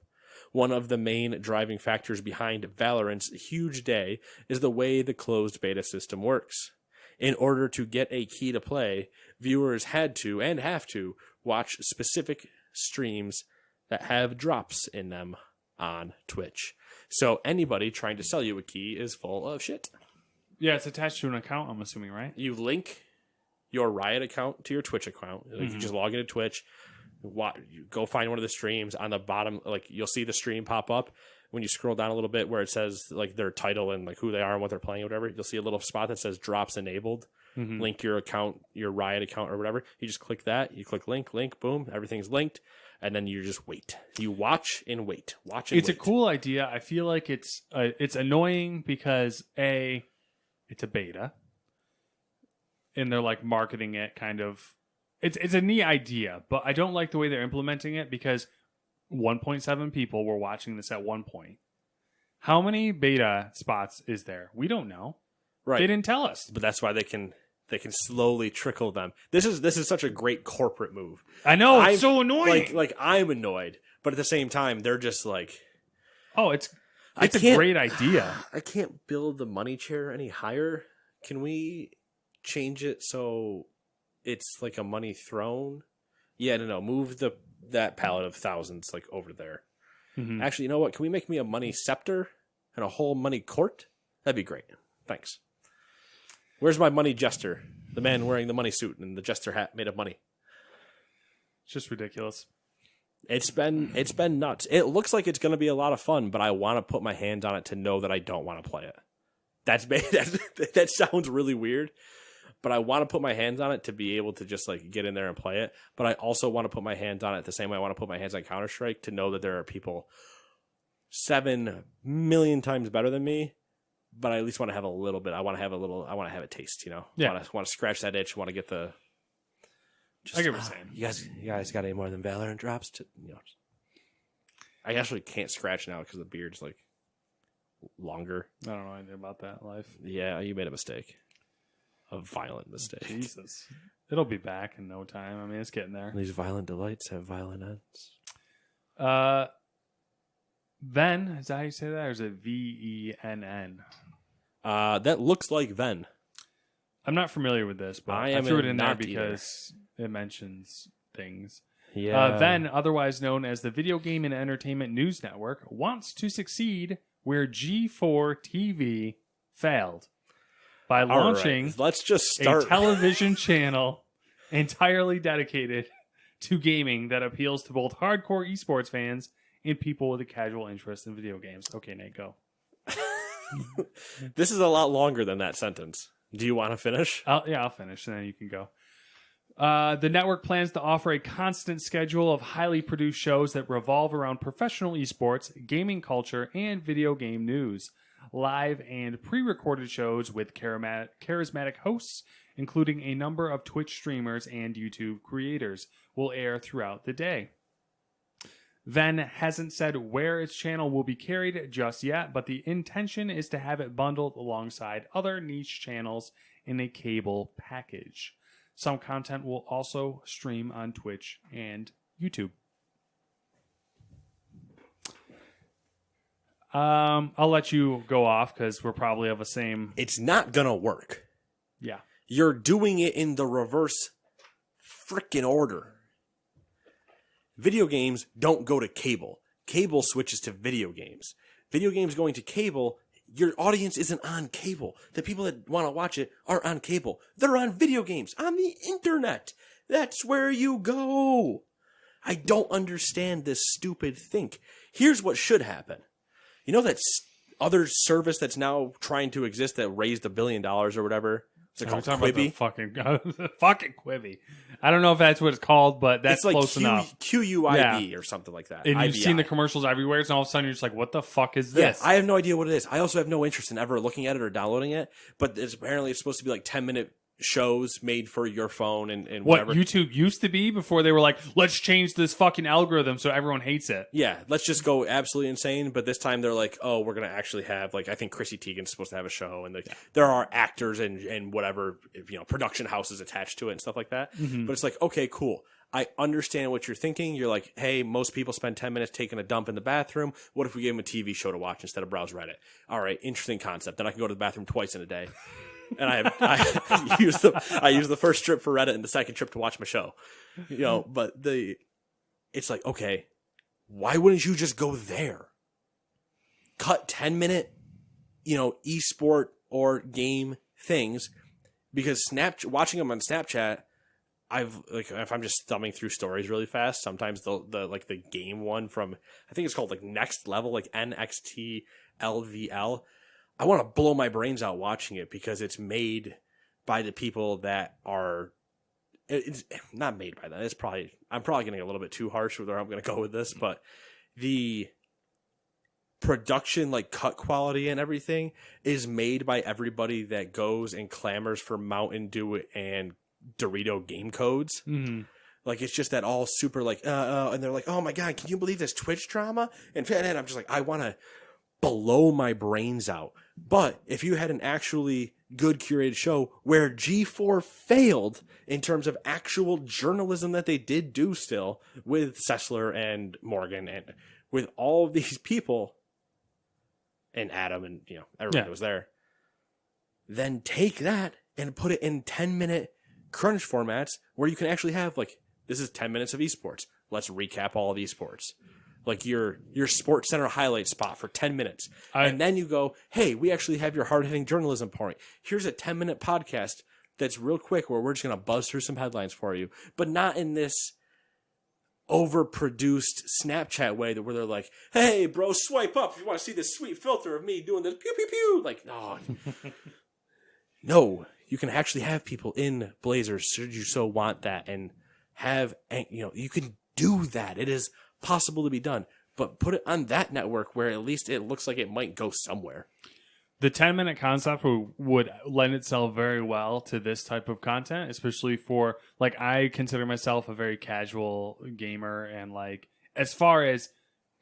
One of the main driving factors behind Valorant's huge day is the way the closed beta system works. In order to get a key to play, viewers had to and have to watch specific streams that have drops in them on Twitch. So anybody trying to sell you a key is full of shit. Yeah, it's attached to an account, I'm assuming, right? You link your Riot account to your Twitch account. Like, you just log into Twitch, you go find one of the streams on the bottom. Like, you'll see the stream pop up when you scroll down a little bit where it says like their title and like who they are and what they're playing or whatever. You'll see a little spot that says drops enabled. Link your account, your Riot account or whatever. You just click that. You click link, boom, everything's linked. And then you just wait. You watch and wait. It's a cool idea. I feel like it's annoying because it's a beta, and they're like marketing it kind of. It's a neat idea, but I don't like the way they're implementing it because 1.7 people were watching this at one point. How many beta spots is there? We don't know. Right. They didn't tell us. But that's why they can slowly trickle them. This is such a great corporate move. I know, it's so annoying. Like I'm annoyed, but at the same time, they're just like, oh, it's a great idea. I can't build the money chair any higher. Can we change it so it's like a money throne? Yeah, no. Move that pallet of thousands like over there. Actually, you know what? Can we make me a money scepter and a whole money court? That'd be great. Thanks. Where's my money jester? The man wearing the money suit and the jester hat made of money. It's just ridiculous. It's been nuts. It looks like it's going to be a lot of fun, but I want to put my hands on it to know that I don't want to play it. That sounds really weird, but I want to put my hands on it to be able to just like get in there and play it. But I also want to put my hands on it the same way I want to put my hands on Counter-Strike to know that there are people 7 million times better than me. But I at least want to have a little bit. I want to have a taste, you know? Yeah. I want to scratch that itch. Want to get the. I get what you're saying. You guys got any more than Valorant drops? I actually can't scratch now because the beard's like longer. I don't know anything about that life. Yeah, you made a mistake. A violent mistake. Jesus. It'll be back in no time. I mean, it's getting there. These violent delights have violent ends. Venn, is that how you say that? Or is it Venn? That looks like Venn. I'm not familiar with this, but I threw it in there because it mentions things. Yeah. Venn, otherwise known as the Video Game and Entertainment News Network, wants to succeed where G4 TV failed by launching Let's just start. a television channel entirely dedicated to gaming that appeals to both hardcore esports fans and people with a casual interest in video games. Okay, Nate, go. This is a lot longer than that sentence. Do you want to finish? I'll finish, and then you can go. The network plans to offer a constant schedule of highly produced shows that revolve around professional esports, gaming culture, and video game news. Live and pre-recorded shows with charismatic hosts, including a number of Twitch streamers and YouTube creators, will air throughout the day. Venn hasn't said where its channel will be carried just yet, but the intention is to have it bundled alongside other niche channels in a cable package. Some content will also stream on Twitch and YouTube. I'll let you go off because we're probably of the same... It's not going to work. Yeah. You're doing it in the reverse frickin' order. Video games don't go to cable. cable switches to video games. Video games going to cable, your audience isn't on cable. The people that want to watch it are on cable. They're on video games, on the internet. That's where you go. I don't understand this stupid think. Here's what should happen. You know that other service that's now trying to exist that raised $1 billion or whatever? Is it called Quibi? Fucking Quibi. I don't know if that's what it's called, but that's it's like close enough. QUIB or something like that. And IBI. you've seen the commercials everywhere, so all of a sudden you're just like, what the fuck is this? Yeah, I have no idea what it is. I also have no interest in ever looking at it or downloading it, but apparently it's supposed to be like 10-minute shows made for your phone and whatever. What YouTube used to be before they were like, let's change this fucking algorithm so everyone hates it. Yeah, let's just go absolutely insane. But this time they're like, oh, we're going to actually have, like, I think Chrissy Teigen's supposed to have a show. And there are actors and whatever, production houses attached to it and stuff like that. Mm-hmm. But it's like, okay, cool. I understand what you're thinking. You're like, hey, most people spend 10 minutes taking a dump in the bathroom. What if we gave them a TV show to watch instead of browse Reddit? All right, interesting concept. Then I can go to the bathroom twice in a day. And I use the first trip for Reddit and the second trip to watch my show, but it's like, okay, why wouldn't you just go there? Cut 10-minute, esport or game things, because watching them on Snapchat, if I'm just thumbing through stories really fast, sometimes the game one from, I think it's called like Next Level, like NXTLVL. I want to blow my brains out watching it because it's made by the people that are. It's not made by that. I'm probably getting a little bit too harsh with where I'm going to go with this, but the production, like cut quality and everything, is made by everybody that goes and clamors for Mountain Dew and Dorito game codes. Mm-hmm. Like, it's just that all super like, and they're like, oh my God, can you believe this Twitch drama? And I'm just like, I want to blow my brains out. But if you had an actually good curated show where G4 failed in terms of actual journalism that they did do still with Sessler and Morgan and with all of these people and Adam and everyone that was there, then take that and put it in 10-minute crunch formats where you can actually have, like, this is 10 minutes of esports. Let's recap all of esports. Like your Sports Center highlight spot for 10 minutes. And then you go, hey, we actually have your hard-hitting journalism point. Here's a 10-minute podcast that's real quick where we're just going to buzz through some headlines for you. But not in this overproduced Snapchat way where they're like, hey, bro, swipe up if you want to see this sweet filter of me doing this pew, pew, pew. Like, no. No, you can actually have people in blazers should you so want that and have, you can do that. It is possible to be done, but put it on that network where at least it looks like it might go somewhere. The 10-minute concept would lend itself very well to this type of content, especially for, like, I consider myself a very casual gamer, and, like, as far as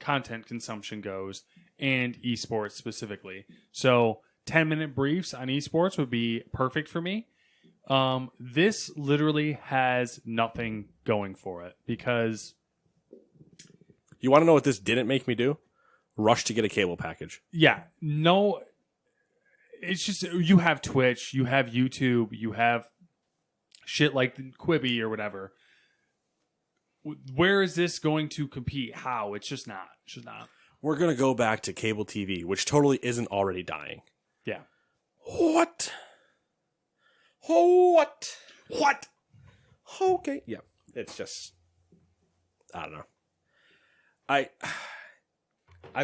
content consumption goes, and esports specifically. So 10-minute briefs on esports would be perfect for me. This literally has nothing going for it because... You want to know what this didn't make me do? Rush to get a cable package. Yeah. No, it's just you have Twitch, you have YouTube, you have shit like Quibi or whatever. Where is this going to compete? How? It's just not. It's just not. We're going to go back to cable TV, which totally isn't already dying. Yeah. What? What? Okay. Yeah. It's just, I don't know. I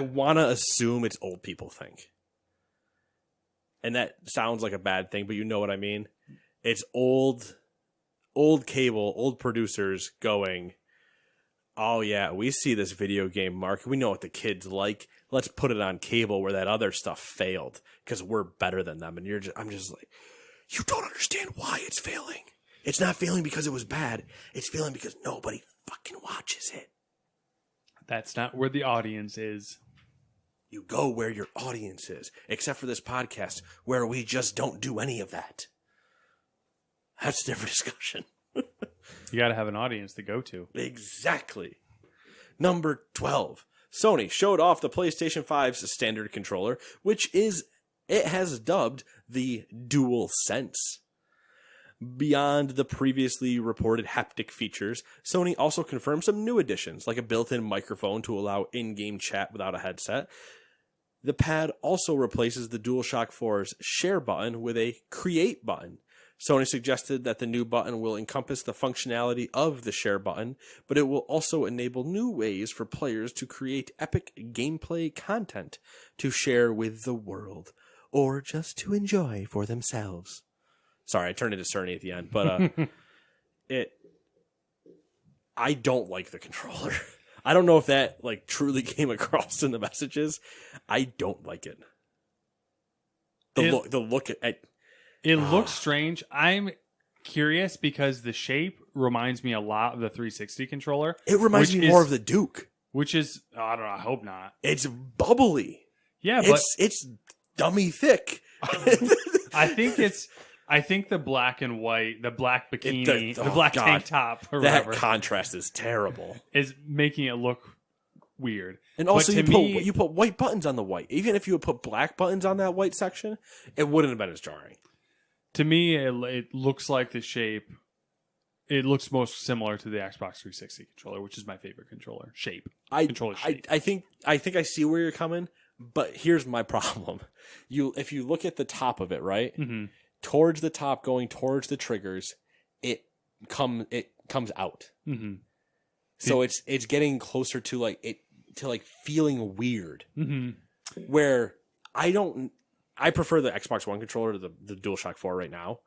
want to assume it's old people think. And that sounds like a bad thing, but you know what I mean? It's old cable, old producers going, oh yeah, we see this video game market. We know what the kids like. Let's put it on cable where that other stuff failed because we're better than them. And I'm just like, you don't understand why it's failing. It's not failing because it was bad. It's failing because nobody fucking watches it. That's not where the audience is. You go where your audience is, except for this podcast where we just don't do any of that. That's a different discussion. You got to have an audience to go to. Exactly. Number 12. Sony showed off the PlayStation 5's standard controller, which it has dubbed the DualSense. Beyond the previously reported haptic features, Sony also confirmed some new additions, like a built-in microphone to allow in-game chat without a headset. The pad also replaces the DualShock 4's share button with a create button. Sony suggested that the new button will encompass the functionality of the share button, but it will also enable new ways for players to create epic gameplay content to share with the world, or just to enjoy for themselves. Sorry, I turned into Cerny at the end, but I don't like the controller. I don't know if that like truly came across in the messages. I don't like it. The look at it looks strange. I'm curious because the shape reminds me a lot of the 360 controller. It reminds me more of the Duke, which is I don't know. I hope not. It's bubbly. Yeah, but it's dummy thick. I think the black and white, the black bikini, the black tank top, or that whatever, contrast is terrible. Is making it look weird. And also, you put white buttons on the white. Even if you would put black buttons on that white section, it wouldn't have been as jarring. To me, it looks like the shape. It looks most similar to the Xbox 360 controller, which is my favorite controller shape. I think I see where you're coming, but here's my problem. If you look at the top of it, right? Mm-hmm. Towards the top, going towards the triggers, it comes out. Mm-hmm. So it's getting closer to feeling weird. Mm-hmm. Where I prefer the Xbox One controller to the DualShock 4 right now.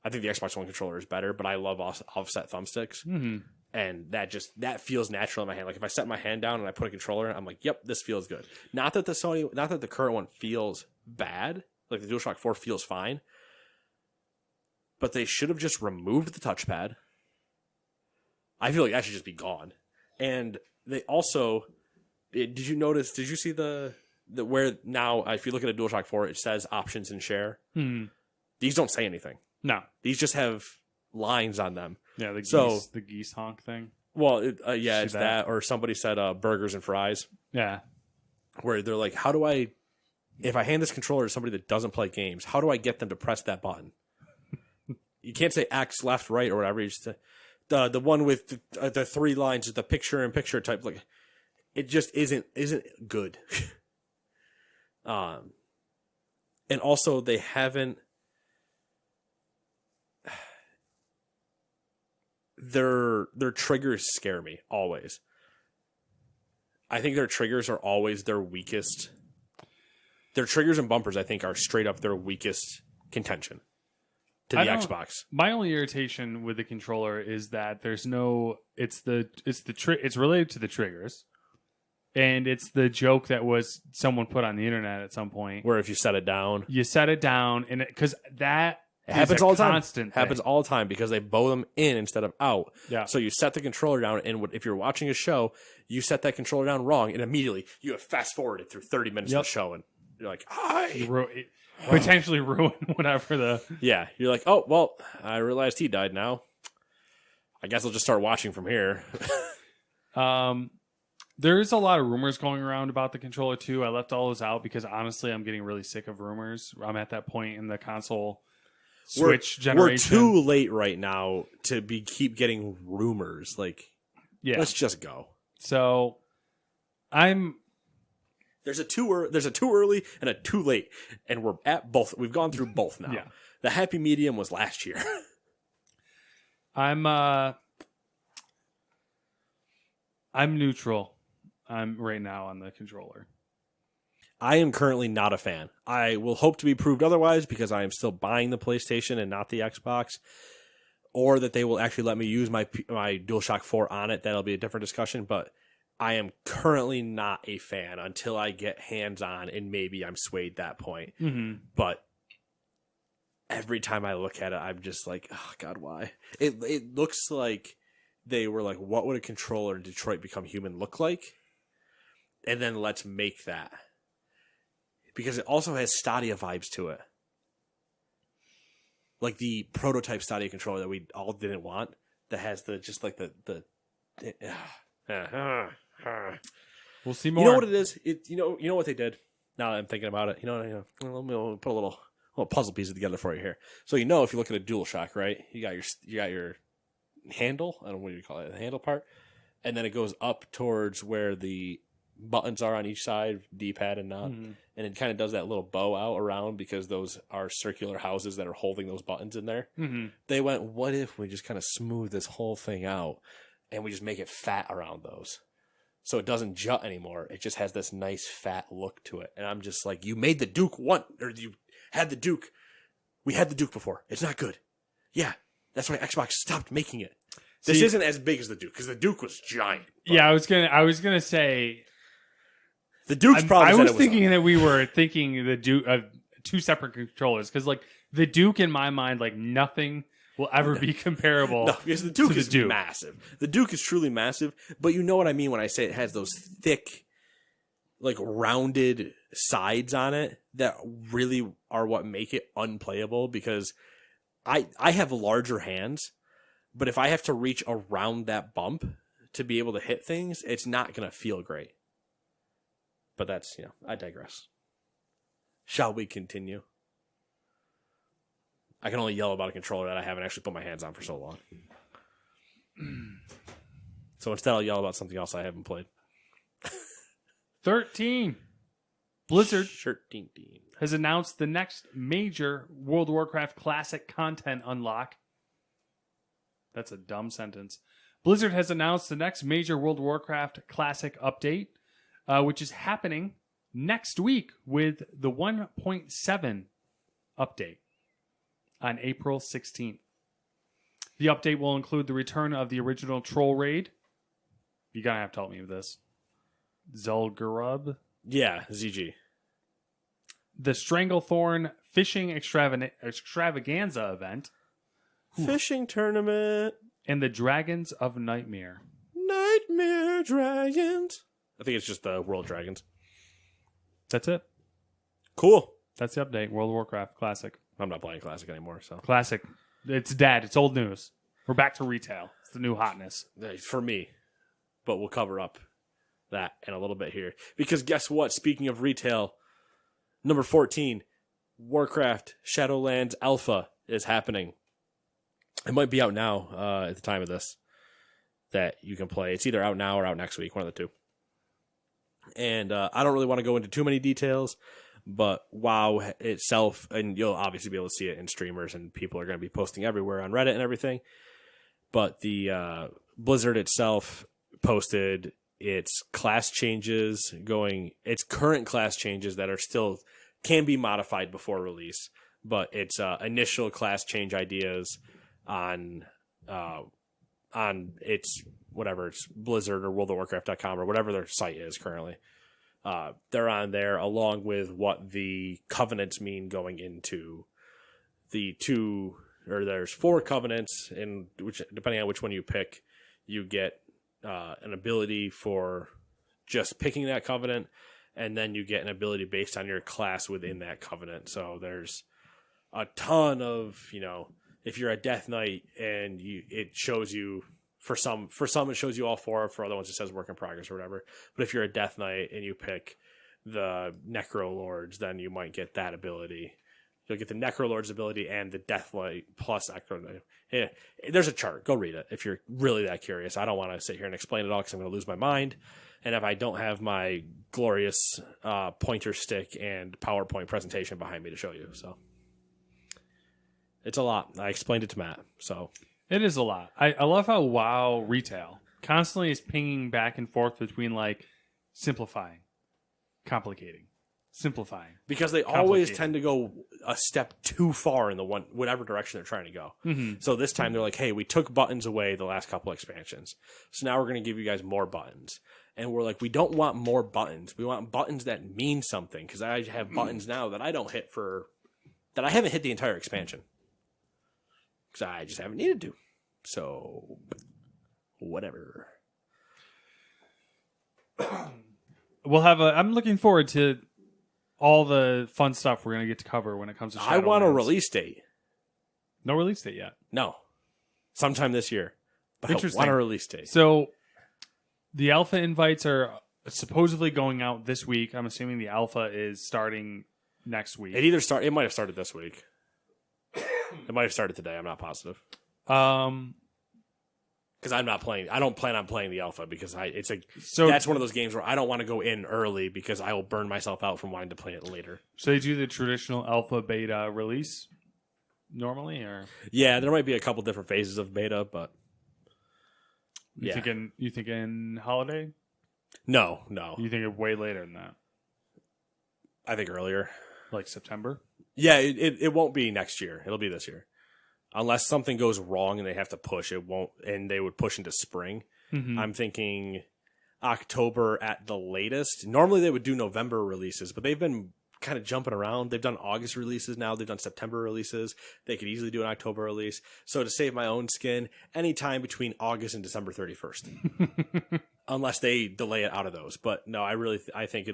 I think the Xbox One controller is better, but I love offset thumbsticks. Mm-hmm. And that feels natural in my hand. Like if I set my hand down and I put a controller in, I'm like, yep, this feels good. Not that the current one feels bad. Like the DualShock 4 feels fine. But they should have just removed the touchpad. I feel like that should just be gone. And they also, did you see the where now, if you look at a DualShock 4, it says options and share? Mm-hmm. These don't say anything. No. These just have lines on them. Yeah, the geese honk thing. Well, it's that. Or somebody said burgers and fries. Yeah. Where they're like, if I hand this controller to somebody that doesn't play games, how do I get them to press that button? You can't say X, left, right, or whatever. You just the one with the three lines, the picture-in-picture type. Like, it just isn't good. And also they haven't. Their triggers scare me always. I think their triggers are always their weakest. Their triggers and bumpers, I think, are straight up their weakest contention to the Xbox. My only irritation with the controller is that there's no. It's related to the triggers, and it's the joke that was someone put on the internet at some point, where if you set it down, and because that. It happens all the time. Constant happens all the time because they bow them in instead of out. Yeah. So you set the controller down, and if you're watching a show, you set that controller down wrong, and immediately you have fast forwarded through 30 minutes of the show, and you're like, potentially ruin whatever the. Yeah, you're like, oh well, I realized he died now. I guess I'll just start watching from here. There's a lot of rumors going around about the controller too. I left all those out because honestly, I'm getting really sick of rumors. I'm at that point in the console. Switch generation. We're too late right now to keep getting rumors. Like, let's just go. So, there's a too early and a too late, and we're at both. We've gone through both now. Yeah. The happy medium was last year. I'm neutral. I'm right now on the controller. I am currently not a fan. I will hope to be proved otherwise because I am still buying the PlayStation and not the Xbox, or that they will actually let me use my DualShock 4 on it. That'll be a different discussion, but I am currently not a fan until I get hands-on, and maybe I'm swayed that point. Mm-hmm. But every time I look at it, I'm just like, oh, God, why? It looks like they were like, what would a controller in Detroit Become Human look like? And then let's make that. Because it also has Stadia vibes to it. Like the prototype Stadia controller that we all didn't want. That has we'll see more. You know what it is? You know what they did? Now that I'm thinking about it. Let me put a little puzzle pieces together for you here. So if you look at a DualShock, right? You got your handle. I don't know what you call it, the handle part, and then it goes up towards where the buttons are on each side, D-pad and not, and it kind of does that little bow out around because those are circular houses that are holding those buttons in there. They went, what if we just kind of smooth this whole thing out and we just make it fat around those? So it doesn't jut anymore. It just has this nice fat look to it. And I'm just like, you made the Duke you had the Duke. We had the Duke before. It's not good. Yeah, that's why Xbox stopped making it. This isn't as big as the Duke because the Duke was giant. Yeah, I was gonna say the Duke's problem. I was thinking that we were thinking the Duke of two separate controllers because like the Duke in my mind, like nothing will ever be comparable. No, because the Duke is massive. The Duke is truly massive, but you know what I mean when I say it has those thick, like rounded sides on it that really are what make it unplayable because I have larger hands, but if I have to reach around that bump to be able to hit things, it's not going to feel great. But that's, I digress. Shall we continue? I can only yell about a controller that I haven't actually put my hands on for so long. So instead I'll yell about something else I haven't played. 13. Blizzard 13. has announced the next major World of Warcraft Classic content unlock. That's a dumb sentence. Blizzard has announced the next major World of Warcraft Classic update, which is happening next week with the 1.7 update on April 16th. The update will include the return of the original Troll Raid. You're going to have to help me with this. Zul'Gurub? Yeah, ZG. The Stranglethorn Fishing Extravaganza event. Fishing tournament. And the Dragons of Nightmare. Nightmare Dragons. I think it's just the World Dragons. That's it. Cool. That's the update. World of Warcraft Classic. I'm not playing Classic anymore, so. Classic. It's dead. It's old news. We're back to retail. It's the new hotness. For me. But we'll cover up that in a little bit here. Because guess what? Speaking of retail, number 14, Warcraft Shadowlands Alpha is happening. It might be out now at the time of this that you can play. It's either out now or out next week, one of the two. And I don't really want to go into too many details, but WoW itself, and you'll obviously be able to see it in streamers, and people are going to be posting everywhere on Reddit and everything. But the Blizzard itself posted its class changes its current class changes that are still can be modified before release, but its initial class change ideas on its whatever it's Blizzard or WorldofWarcraft.com or whatever their site is currently. They're on there along with what the covenants mean going into the two, or there's 4 covenants, and which depending on which one you pick, you get an ability for just picking that covenant, and then you get an ability based on your class within that covenant. So there's a ton of, if you're a Death Knight and it shows you, for some it shows you all 4, for other ones it says work in progress or whatever. But if you're a Death Knight and you pick the Necro Lords, then you might get that ability. You'll get the Necro Lord's ability and the Death Knight plus Necro. Yeah, there's a chart. Go read it if you're really that curious. I don't want to sit here and explain it all because I'm going to lose my mind. And if I don't have my glorious pointer stick and PowerPoint presentation behind me to show you. So it's a lot. I explained it to Matt. So it is a lot. I love how WoW retail constantly is pinging back and forth between like simplifying, complicating, simplifying. Because they always tend to go a step too far in the whatever direction they're trying to go. Mm-hmm. So this time they're like, hey, we took buttons away the last couple expansions. So now we're going to give you guys more buttons. And we're like, we don't want more buttons. We want buttons that mean something. Because I have buttons now that I don't hit that I haven't hit the entire expansion. Because I just haven't needed to. So, whatever. I'm looking forward to all the fun stuff we're going to get to cover when it comes to Shadowlands. I want a release date. No release date yet. No. Sometime this year. But Interesting. I want a release date. So, the alpha invites are supposedly going out this week. I'm assuming the alpha is starting next week. It might have started this week. It might have started today. I'm not positive. Because I'm not playing. I don't plan on playing the alpha because that's one of those games where I don't want to go in early because I will burn myself out from wanting to play it later. So they do the traditional alpha beta release normally, or yeah, there might be a couple different phases of beta, but you thinking holiday? No. You think it way later than that? I think earlier, like September. Yeah, it won't be next year. It'll be this year. Unless something goes wrong and they have to push, it won't, and they would push into spring. Mm-hmm. I'm thinking October at the latest. Normally they would do November releases, but they've been kind of jumping around. They've done August releases now. They've done September releases. They could easily do an October release. So to save my own skin, anytime between August and December 31st. Unless they delay it out of those. But no, I think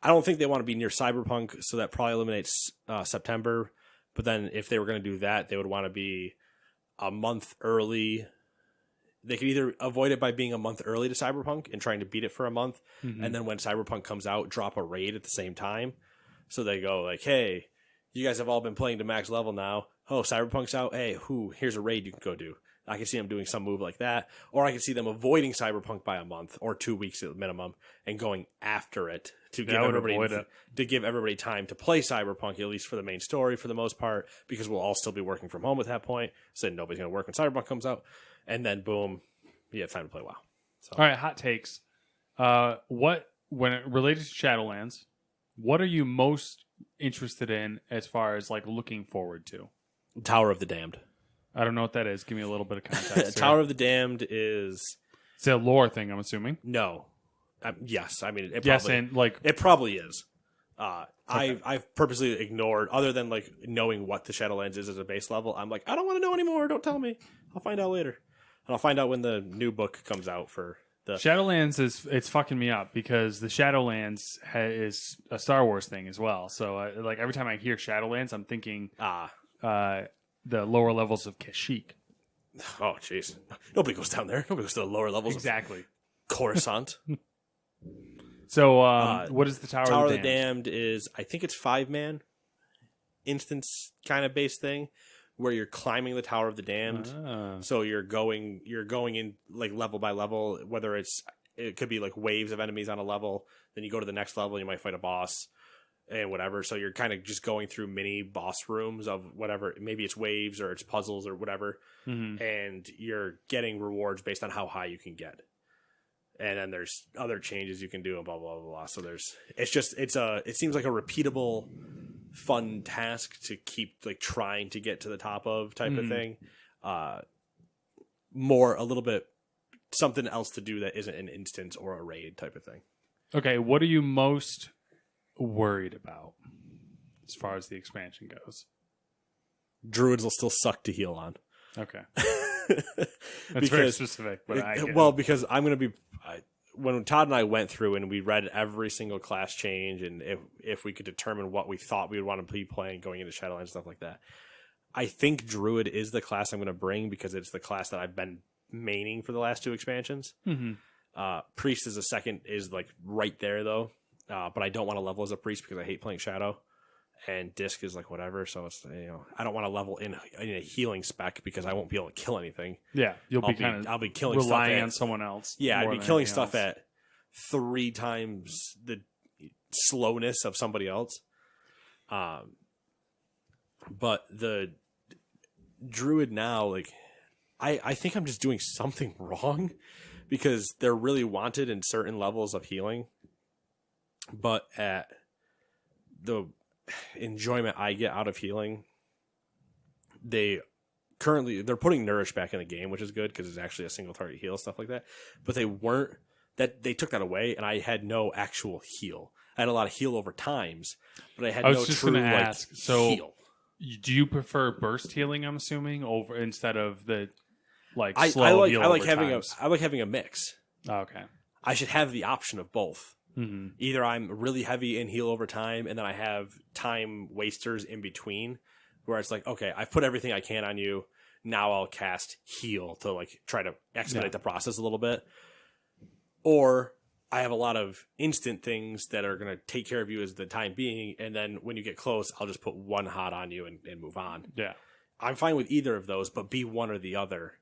I don't think they want to be near Cyberpunk, so that probably eliminates September. But then if they were going to do that, they would want to be a month early. They could either avoid it by being a month early to Cyberpunk and trying to beat it for a month. Mm-hmm. And then when Cyberpunk comes out, drop a raid at the same time. So they go like, hey, you guys have all been playing to max level now. Oh, Cyberpunk's out. Hey, here's a raid you can go do. I can see them doing some move like that. Or I can see them avoiding Cyberpunk by a month or 2 weeks at minimum and going after it to give everybody time to play Cyberpunk, at least for the main story for the most part, because we'll all still be working from home at that point. So nobody's going to work when Cyberpunk comes out. And then boom, you have time to play WoW. So. All right, hot takes. When it related to Shadowlands, what are you most interested in as far as like looking forward to? Tower of the Damned. I don't know what that is. Give me a little bit of context. Tower of the Damned is... It's a lore thing, I'm assuming. No. Yes. I mean, it probably is. Okay. I've purposely ignored, other than like knowing what the Shadowlands is as a base level. I'm like, I don't want to know anymore. Don't tell me. I'll find out later. And I'll find out when the new book comes out for the... Shadowlands it's fucking me up because the Shadowlands is a Star Wars thing as well. So like every time I hear Shadowlands, I'm thinking... the lower levels of Kashyyyk. Oh, jeez. Nobody goes down there. Nobody goes to the lower levels of Coruscant. So, what is the Tower of the Damned is, I think it's 5-man instance kind of base thing where you're climbing the Tower of the Damned. So you're going in like level by level, whether it could be like waves of enemies on a level. Then you go to the next level, you might fight a boss. And whatever, so you're kind of just going through mini boss rooms of whatever, maybe it's waves or it's puzzles or whatever, and you're getting rewards based on how high you can get. And then there's other changes you can do and blah blah blah blah. So it seems like a repeatable, fun task to keep like trying to get to the top of type of thing. A little bit something else to do that isn't an instance or a raid type of thing. Okay, what are you most worried about as far as the expansion goes? Druids will still suck to heal on. Okay. That's very specific, but because I'm going to be when Todd and I went through and we read every single class change, and if we could determine what we thought we would want to be playing going into Shadowlands and stuff like that, I think Druid is the class I'm going to bring because it's the class that I've been maining for the last 2 expansions. Priest is like right there though. But I don't want to level as a priest because I hate playing Shadow, and Disc is like whatever. So it's I don't want to level in a healing spec because I won't be able to kill anything. Yeah, I'll be killing relying on someone else. Yeah, I'd be killing stuff at 3 times the slowness of somebody else. But the Druid now, like I think I'm just doing something wrong because they're really wanted in certain levels of healing. But at the enjoyment I get out of healing, they're putting Nourish back in the game, which is good because it's actually a single target heal, stuff like that. But they took that away, and I had no actual heal. I had a lot of heal over times, but I had no true heal. Do you prefer burst healing? I'm assuming instead of the slow heal. I like having a mix. Oh, okay. I should have the option of both. Mm-hmm. Either I'm really heavy in heal over time, and then I have time wasters in between, where it's like, okay, I've put everything I can on you. Now I'll cast heal to like try to expedite the process a little bit. Or I have a lot of instant things that are going to take care of you as the time being, and then when you get close, I'll just put one hot on you and move on. Yeah. I'm fine with either of those, but be one or the other,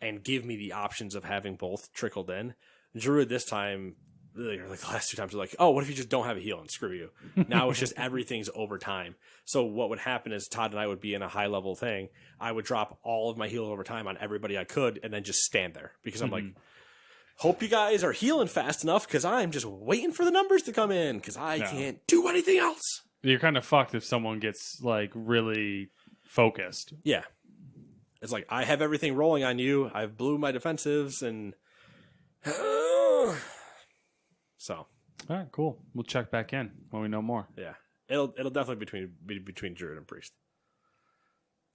and give me the options of having both trickled in. Druid this time, like the last 2 times, are like, oh, what if you just don't have a heal and screw you? Now it's just everything's over time. So what would happen is Todd and I would be in a high level thing. I would drop all of my heals over time on everybody I could, and then just stand there because I'm like, hope you guys are healing fast enough because I'm just waiting for the numbers to come in because I can't do anything else. You're kind of fucked if someone gets like really focused. Yeah. It's like, I have everything rolling on you. I've blew my defensives and so. All right, cool. We'll check back in when we know more. Yeah. It'll definitely be between Druid and Priest.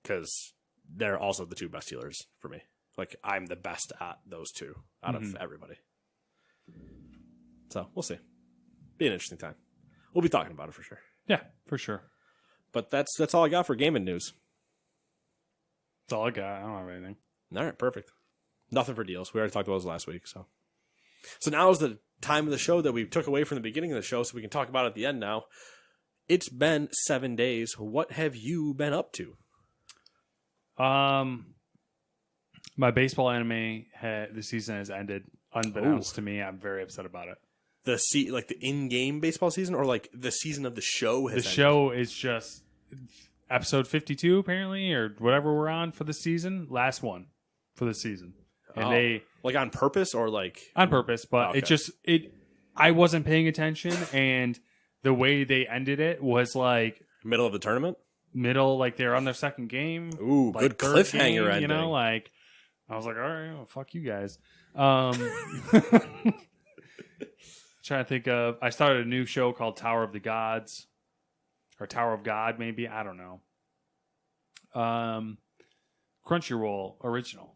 Because they're also the 2 best healers for me. Like, I'm the best at those 2 out of everybody. So, we'll see. Be an interesting time. We'll be talking about it for sure. Yeah, for sure. But that's all I got for gaming news. That's all I got. I don't have anything. All right, perfect. Nothing for deals. We already talked about those last week. So now is the time of the show that we took away from the beginning of the show so we can talk about it at the end now. It's been 7 days. What have you been up to? My baseball anime, the season has ended unbeknownst to me. I'm very upset about it. Like the in-game baseball season, or like the season of the show has ended? Show is just episode 52 apparently, or whatever we're on for the season. Last one for the season, and they like on purpose or like on purpose, but I wasn't paying attention, and the way they ended it was like middle of the tournament. Like they're on their second game. Ooh, like good cliffhanger ending. You know, like I was like, all right, well, fuck you guys. Trying to think of, I started a new show called Tower of the Gods, or Tower of God, maybe. I don't know. Crunchyroll original.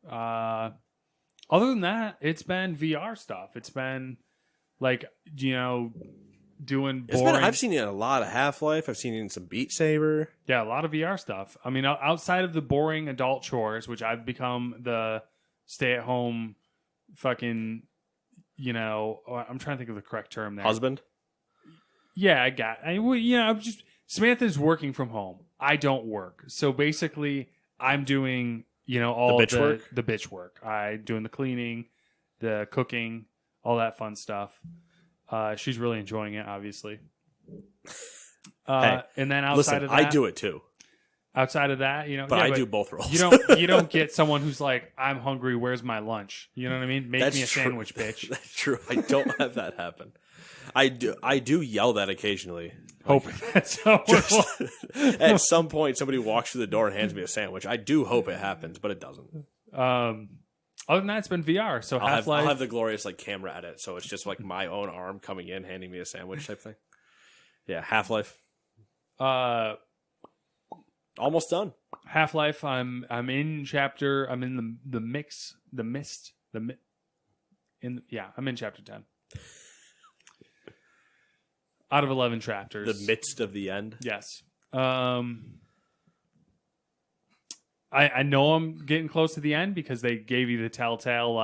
Other than that, it's been VR stuff. It's been like, doing boring. I've seen a lot of Half-Life. I've seen some Beat Saber. Yeah, a lot of VR stuff. I mean, outside of the boring adult chores, which I've become the stay-at-home fucking, I'm trying to think of the correct term there. Husband? Yeah, I'm just, Samantha's working from home. I don't work. So basically, I'm doing, all the bitch work. I'm doing the cleaning, the cooking, all that fun stuff. She's really enjoying it, obviously. Hey, and then outside of that, I do it too. Outside of that, but I do both roles. You don't get someone who's like, I'm hungry. Where's my lunch? You know what I mean? Make me a sandwich, bitch. That's true. I don't have that happen. I do yell that occasionally. Hoping that's how at some point somebody walks through the door and hands me a sandwich. I do hope it happens, but it doesn't. Other than that, it's been VR. So Half-Life. I'll have the glorious camera edit, so it's just like my own arm coming in, handing me a sandwich type thing. Yeah, Half-Life. Almost done. Half-Life. I'm in chapter. I'm in the mist. I'm in chapter 10. Out of 11 chapters. The midst of the end. Yes. I know I'm getting close to the end because they gave you the telltale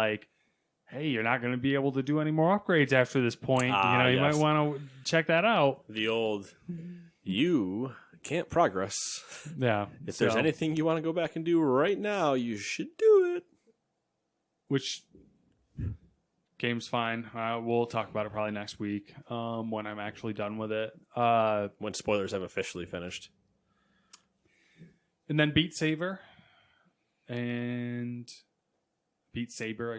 hey, you're not going to be able to do any more upgrades after this point. You might want to check that out. The old, you can't progress. Yeah. If there's anything you want to go back and do right now, you should do it. Which game's fine. We'll talk about it probably next week when I'm actually done with it. When spoilers have officially finished. And then Beat Saber, I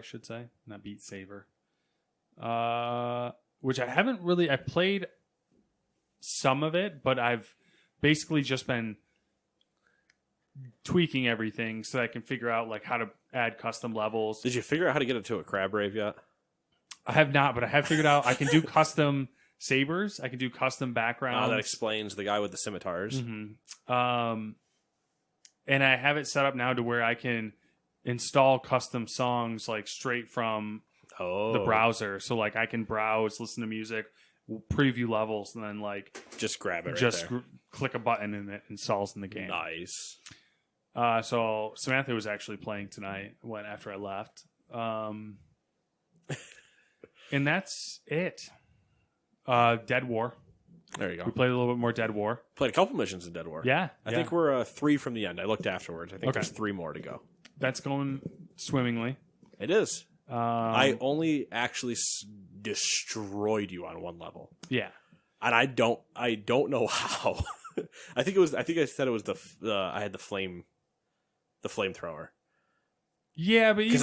should say. Not Beat Saber. Which I haven't really... I played some of it, but I've basically just been tweaking everything so I can figure out how to add custom levels. Did you figure out how to get it to a crab rave yet? I have not, but I have figured out I can do custom sabers. I can do custom backgrounds. That explains the guy with the scimitars. Mm-hmm. And I have it set up now to where I can install custom songs straight from the browser. So I can browse, listen to music, preview levels, and then just grab it. Click a button and it installs in the game. Nice. So Samantha was actually playing tonight after I left. And that's it. Dead War. There you go. We played a little bit more Dead War. Played a couple missions in Dead War. Yeah. I think we're 3 from the end. I looked afterwards. I think there's 3 more to go. That's going swimmingly. It is. I only actually destroyed you on 1 level. Yeah. And I don't know how. I think I said it was I had the flamethrower. Yeah, but because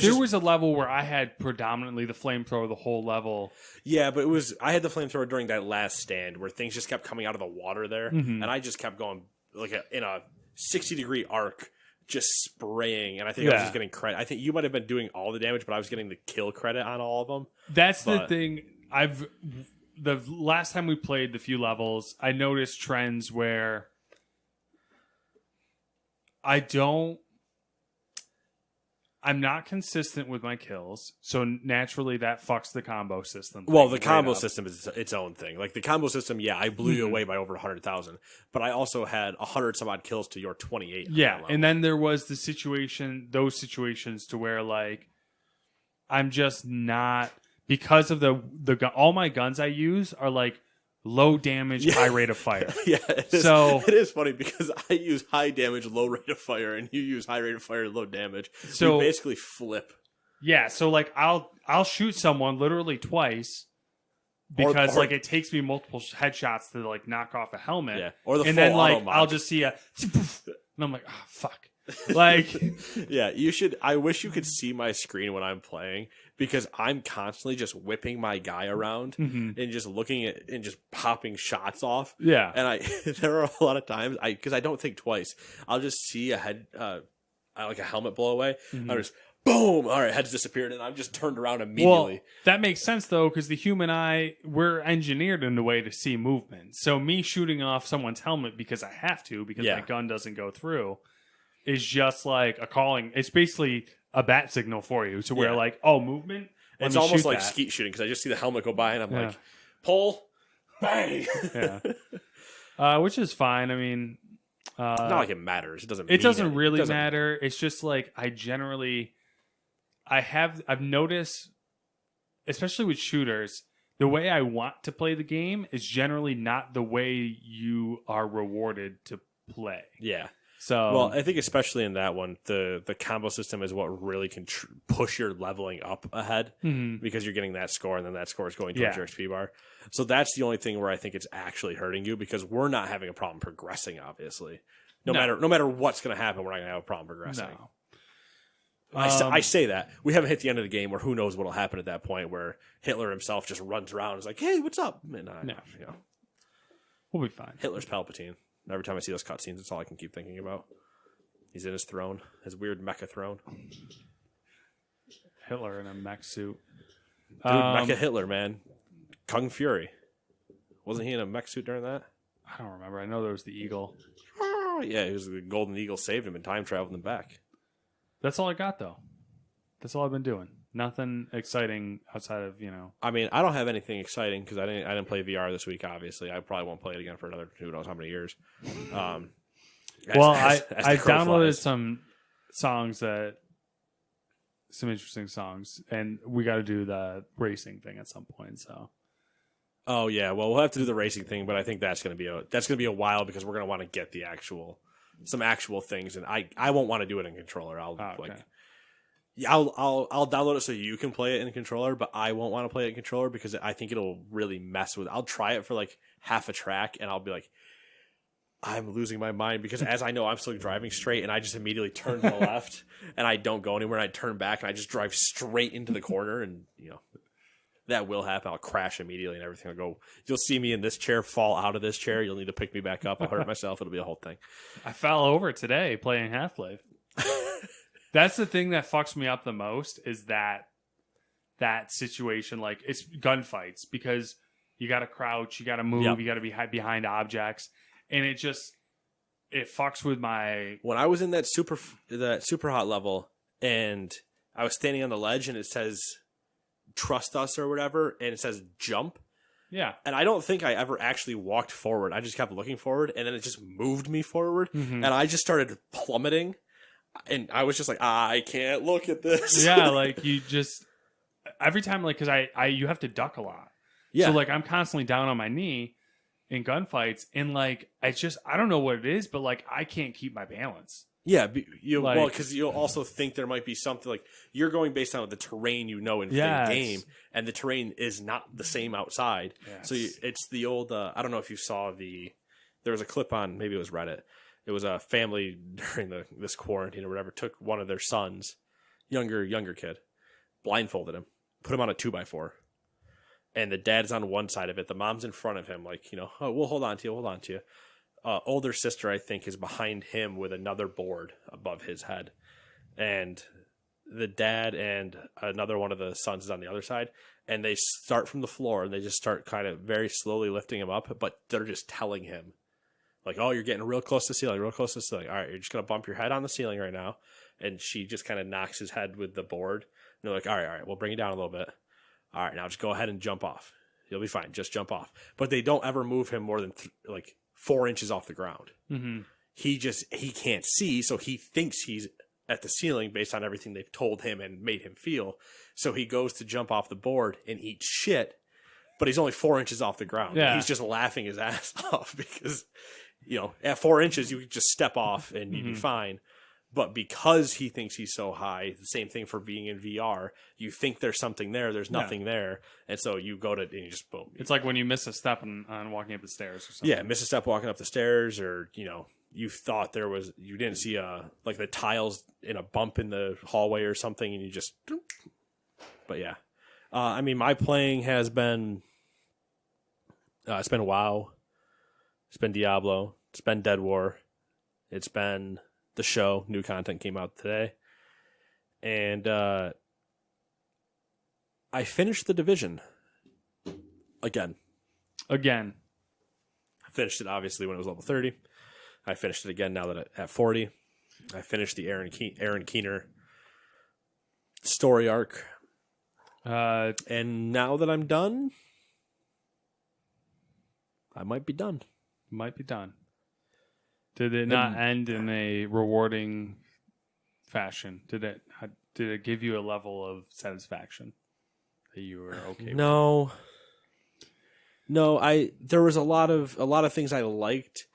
there was a level where I had predominantly the flamethrower the whole level. Yeah, but I had the flamethrower during that last stand where things just kept coming out of the water there, and I just kept going like in a 60-degree arc, just spraying. And I think I was just getting credit. I think you might have been doing all the damage, but I was getting the kill credit on all of them. That's the thing. The last time we played the few levels, I noticed trends where I'm not consistent with my kills, so naturally that fucks the combo system. Well, the combo system is its own thing. Like the combo system, I blew you away by over 100,000, but I also had 100 some odd kills to your 28. Yeah, and then there was those situations to where like I'm just not, because of all my guns I use are like low damage, high rate of fire. Yeah, it is funny because I use high damage, low rate of fire, and you use high rate of fire, low damage. So we basically flip. Yeah, so like I'll shoot someone literally twice because like it takes me multiple headshots to like knock off a helmet. Yeah, or the and full then like auto I'll just see and I'm like, oh fuck. Like, yeah, you should. I wish you could see my screen when I'm playing because I'm constantly just whipping my guy around and just looking at and just popping shots off. Yeah, and there are a lot of times because I don't think twice. I'll just see a head, like a helmet blow away. I just boom. All right, head's disappeared, and I'm just turned around immediately. Well, that makes sense though because the human eye, we're engineered in a way to see movement. So me shooting off someone's helmet because I have to because my gun doesn't go through is just like a calling. It's basically a bat signal for you to where like, oh, movement. It's almost like skeet shooting because I just see the helmet go by and I'm like, pull, bang. Which is fine. I mean, it's not like it matters. It doesn't. It doesn't really matter. It's just like I've noticed, especially with shooters, the way I want to play the game is generally not the way you are rewarded to play. Yeah. So, well, I think especially in that one, the combo system is what really can push your leveling up ahead because you're getting that score, and then that score is going towards your XP bar. So that's the only thing where I think it's actually hurting you because we're not having a problem progressing. Obviously, no matter what's going to happen, we're not going to have a problem progressing. No. I say that we haven't hit the end of the game where who knows what'll happen at that point where Hitler himself just runs around and is like, "Hey, what's up?" And we'll be fine. Hitler's Palpatine. Every time I see those cutscenes, it's all I can keep thinking about. He's in his throne, his weird mecha throne. Hitler in a mech suit. Dude, mecha Hitler, man. Kung Fury. Wasn't he in a mech suit during that? I don't remember. I know there was the eagle. Oh, yeah, it was the golden eagle saved him and time traveled him back. That's all I got, though. That's all I've been doing. Nothing exciting outside of, I mean, I don't have anything exciting because I didn't play VR this week, obviously. I probably won't play it again for another who knows how many years. I downloaded some interesting songs, and we got to do the racing thing at some point, so. Oh, yeah. Well, we'll have to do the racing thing, but I think that's going to be a while because we're going to want to get some actual things, and I won't want to do it in controller. I'll download it so you can play it in a controller, but I won't want to play it in controller because I think it'll really mess with. I'll try it for like half a track, and I'll be like, I'm losing my mind because as I know, I'm still driving straight, and I just immediately turn to the left, and I don't go anywhere. And I turn back, and I just drive straight into the corner, and that will happen. I'll crash immediately, and everything will go. You'll see me in this chair, fall out of this chair. You'll need to pick me back up. I'll hurt myself. It'll be a whole thing. I fell over today playing Half-Life. That's the thing that fucks me up the most is that situation. Like, it's gunfights because you got to crouch, you got to move, you got to be behind objects, and it fucks with my. When I was in that super hot level and I was standing on the ledge and it says "trust us" or whatever, and it says "jump." Yeah, and I don't think I ever actually walked forward. I just kept looking forward, and then it just moved me forward, and I just started plummeting. And I was just like, I can't look at this. Yeah, like every time, like, because you have to duck a lot. Yeah. So, like, I'm constantly down on my knee in gunfights, and, like, I don't know what it is, but, like, I can't keep my balance. Yeah, well, Like- because you'll also think there might be something like you're going based on the terrain in the game, and the terrain is not the same outside. Yes. So it's the old. I don't know if you saw there was a clip on, maybe it was Reddit. It was a family during this quarantine or whatever took one of their sons, younger kid, blindfolded him, put him on a 2x4, and the dad's on one side of it, the mom's in front of him, like, oh, we'll hold on to you. Older sister, I think, is behind him with another board above his head. And the dad and another one of the sons is on the other side. And they start from the floor and they just start kind of very slowly lifting him up. But they're just telling him, like, oh, you're getting real close to the ceiling, real close to the ceiling. All right, you're just going to bump your head on the ceiling right now. And she just kind of knocks his head with the board. And they're like, all right, we'll bring you down a little bit. All right, now just go ahead and jump off. You'll be fine. Just jump off. But they don't ever move him more than 4 inches off the ground. Mm-hmm. He can't see, so he thinks he's at the ceiling based on everything they've told him and made him feel. So he goes to jump off the board and eat shit, but he's only 4 inches off the ground. Yeah. He's just laughing his ass off because, at 4 inches, you could just step off and you'd be fine. But because he thinks he's so high, the same thing for being in VR, you think there's something there, there's nothing there. And so you go to, and you just boom. It's like when you miss a step on walking up the stairs or something. Yeah, miss a step walking up the stairs, or, you thought you didn't see the tiles in a bump in the hallway or something, and you just, but yeah. My playing has been, it's been WoW, it's been Diablo, it's been Dead War, it's been the show. New content came out today. And I finished The Division. Again. I finished it, obviously, when it was level 30. I finished it again now that at 40. I finished the Aaron Keener story arc. And now that I'm done, I might be done. Did it not end in a rewarding fashion? Did it give you a level of satisfaction that you were okay with? No, there was a lot of things I liked,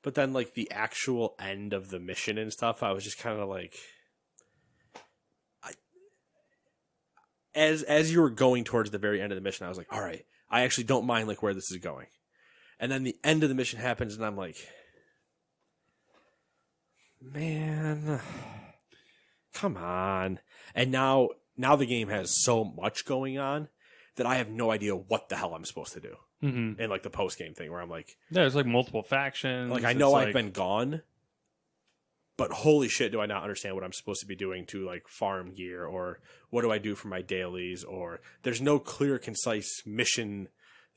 but then like the actual end of the mission and stuff, I was just kind of like, as you were going towards the very end of the mission, I was like, all right, I actually don't mind like where this is going. And then the end of the mission happens and I'm like, man, come on. And now the game has so much going on that I have no idea what the hell I'm supposed to do. Mm-hmm. In like the post game thing where I'm like, there's like multiple factions. Like I know I've been gone, but holy shit, do I not understand what I'm supposed to be doing to like farm gear, or what do I do for my dailies, or there's no clear, concise mission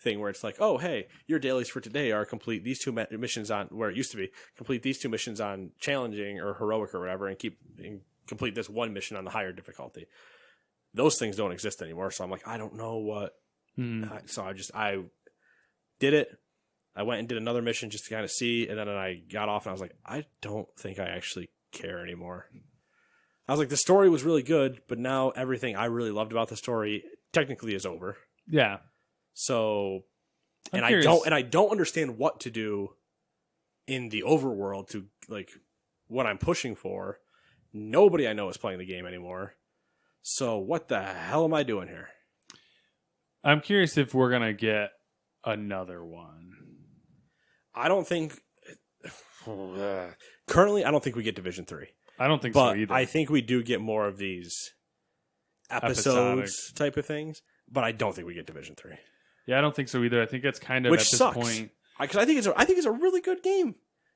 thing where it's like, oh, hey, your dailies for today are complete these two missions on where it used to be, complete these two missions on challenging or heroic or whatever, and complete this one mission on the higher difficulty. Those things don't exist anymore. So I'm like, I don't know what. So I did it. I went and did another mission just to kind of see, and then I got off and I was like, I don't think I actually care anymore. I was like, the story was really good, but now everything I really loved about the story technically is over. Yeah. So, I don't understand what to do in the overworld to like what I'm pushing for. Nobody I know is playing the game anymore. So what the hell am I doing here? I'm curious if we're gonna get another one. I don't think currently I don't think we get Division 3. I don't think so either. I think we do get more of these episodes type of things, but I don't think we get Division 3. Yeah, I don't think so either. I think it's kind of which at this sucks. point. Because I think it's a really good game.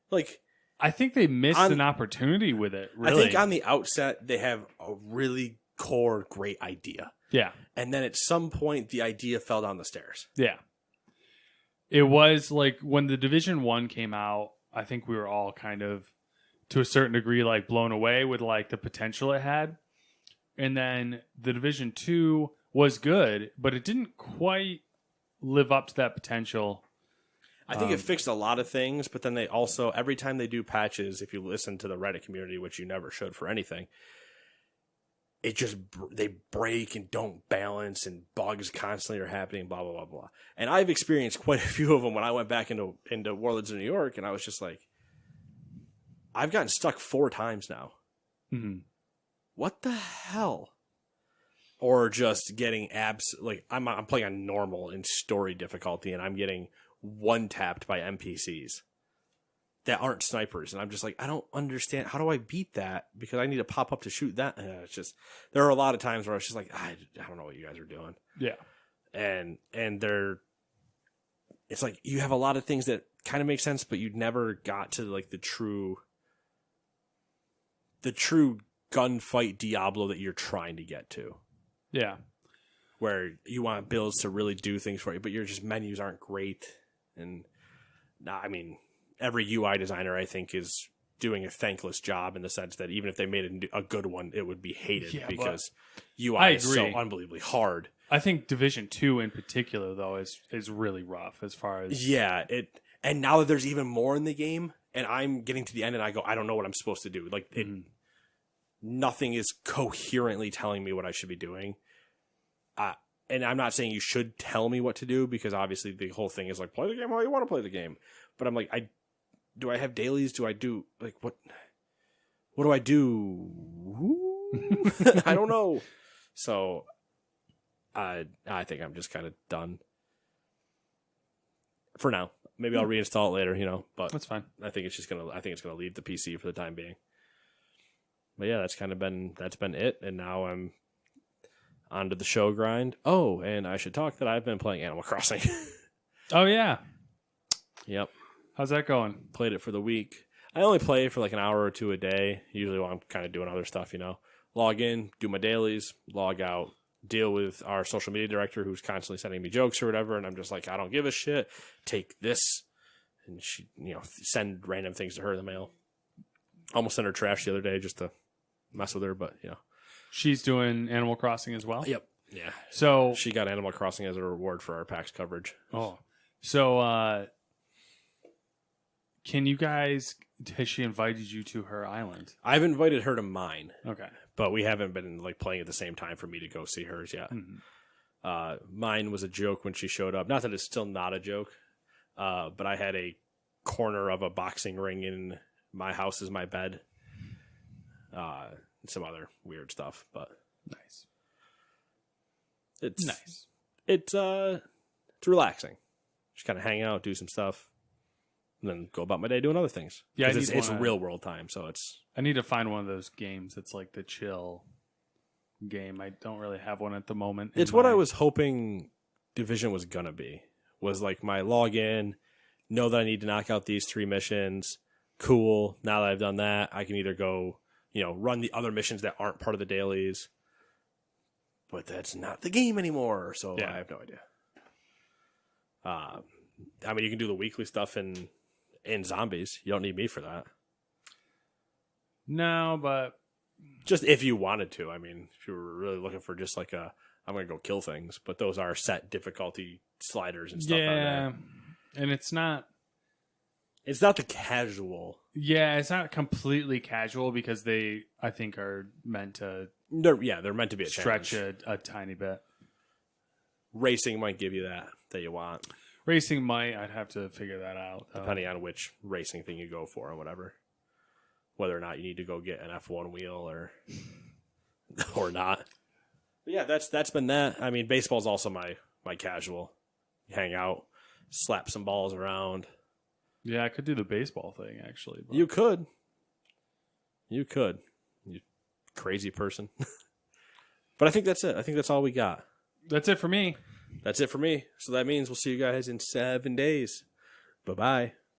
Like I think they missed an opportunity with it. Really. I think on the outset they have a really core great idea. Yeah. And then at some point the idea fell down the stairs. Yeah. It was like when the Division 1 came out, I think we were all kind of to a certain degree like blown away with like the potential it had. And then the Division 2 was good, but it didn't quite live up to that potential. I think it fixed a lot of things, but then they also, every time they do patches, if you listen to the Reddit community, which you never should for anything, it just they break and don't balance, and bugs constantly are happening, blah blah blah blah. And I've experienced quite a few of them when I went back into Warlords of New York, and I was just like, I've gotten stuck 4 times now. Mm-hmm. What the hell? Or just getting I'm playing on normal in story difficulty, and I'm getting one-tapped by NPCs that aren't snipers, and I'm just like, I don't understand. How do I beat that? Because I need to pop up to shoot that. It's just, there are a lot of times where I was just like, I don't know what you guys are doing. Yeah. And it's like you have a lot of things that kind of make sense, but you never got to like the true gunfight Diablo that you're trying to get to. Yeah. Where you want builds to really do things for you, but your just menus aren't great. And I mean, every UI designer, I think, is doing a thankless job in the sense that even if they made a good one, it would be hated because UI is so unbelievably hard. I think Division 2 in particular, though, is really rough as far as... Yeah, and now that there's even more in the game, and I'm getting to the end and I go, I don't know what I'm supposed to do. Like, nothing is coherently telling me what I should be doing. And I'm not saying you should tell me what to do, because obviously the whole thing is like, play the game how you want to play the game. But I'm like, do I have dailies? Do I do, like, what do I do? I don't know. So I think I'm just kind of done for now. Maybe I'll reinstall it later, but that's fine. I think it's going to leave the PC for the time being. But yeah, that's been it. And now I'm onto the show grind. Oh, and I should talk that I've been playing Animal Crossing. Oh, yeah. Yep. How's that going? Played it for the week. I only play it for like an hour or 2 a day, usually while I'm kind of doing other stuff, Log in, do my dailies, log out, deal with our social media director who's constantly sending me jokes or whatever, and I'm just like, I don't give a shit. Take this. And she, send random things to her in the mail. Almost sent her trash the other day just to mess with her, but, She's doing Animal Crossing as well? Yep. Yeah. So she got Animal Crossing as a reward for our PAX coverage. Oh. So can you guys, has she invited you to her island? I've invited her to mine. Okay. But we haven't been like playing at the same time for me to go see hers yet. Mm-hmm. Mine was a joke when she showed up. Not that it's still not a joke, but I had a corner of a boxing ring in my house as my bed. And some other weird stuff, but nice. It's nice. It's relaxing. Just kind of hang out, do some stuff, and then go about my day doing other things. Yeah, it's real world time, so it's. I need to find one of those games that's like the chill game. I don't really have one at the moment. It's what I was hoping Division was gonna be. Was like my login, know that I need to knock out these 3 missions. Cool. Now that I've done that, I can either go, run the other missions that aren't part of the dailies. But that's not the game anymore, so yeah. I have no idea. I mean, you can do the weekly stuff in Zombies. You don't need me for that. No, but just if you wanted to. I mean, if you were really looking for just like I'm going to go kill things, but those are set difficulty sliders and stuff. Yeah, and it's not the casual. Yeah, it's not completely casual because they, I think, are meant to. They're meant to be a stretch a tiny bit. Racing might give you that you want. Racing might. I'd have to figure that out. Depending on which racing thing you go for or whatever. Whether or not you need to go get an F1 wheel or not. But yeah, that's been that. I mean, baseball's also my casual. You hang out, slap some balls around. Yeah, I could do the baseball thing, actually. But... You could. You crazy person. But I think that's it. I think that's all we got. That's it for me. That's it for me. So that means we'll see you guys in 7 days. Bye-bye.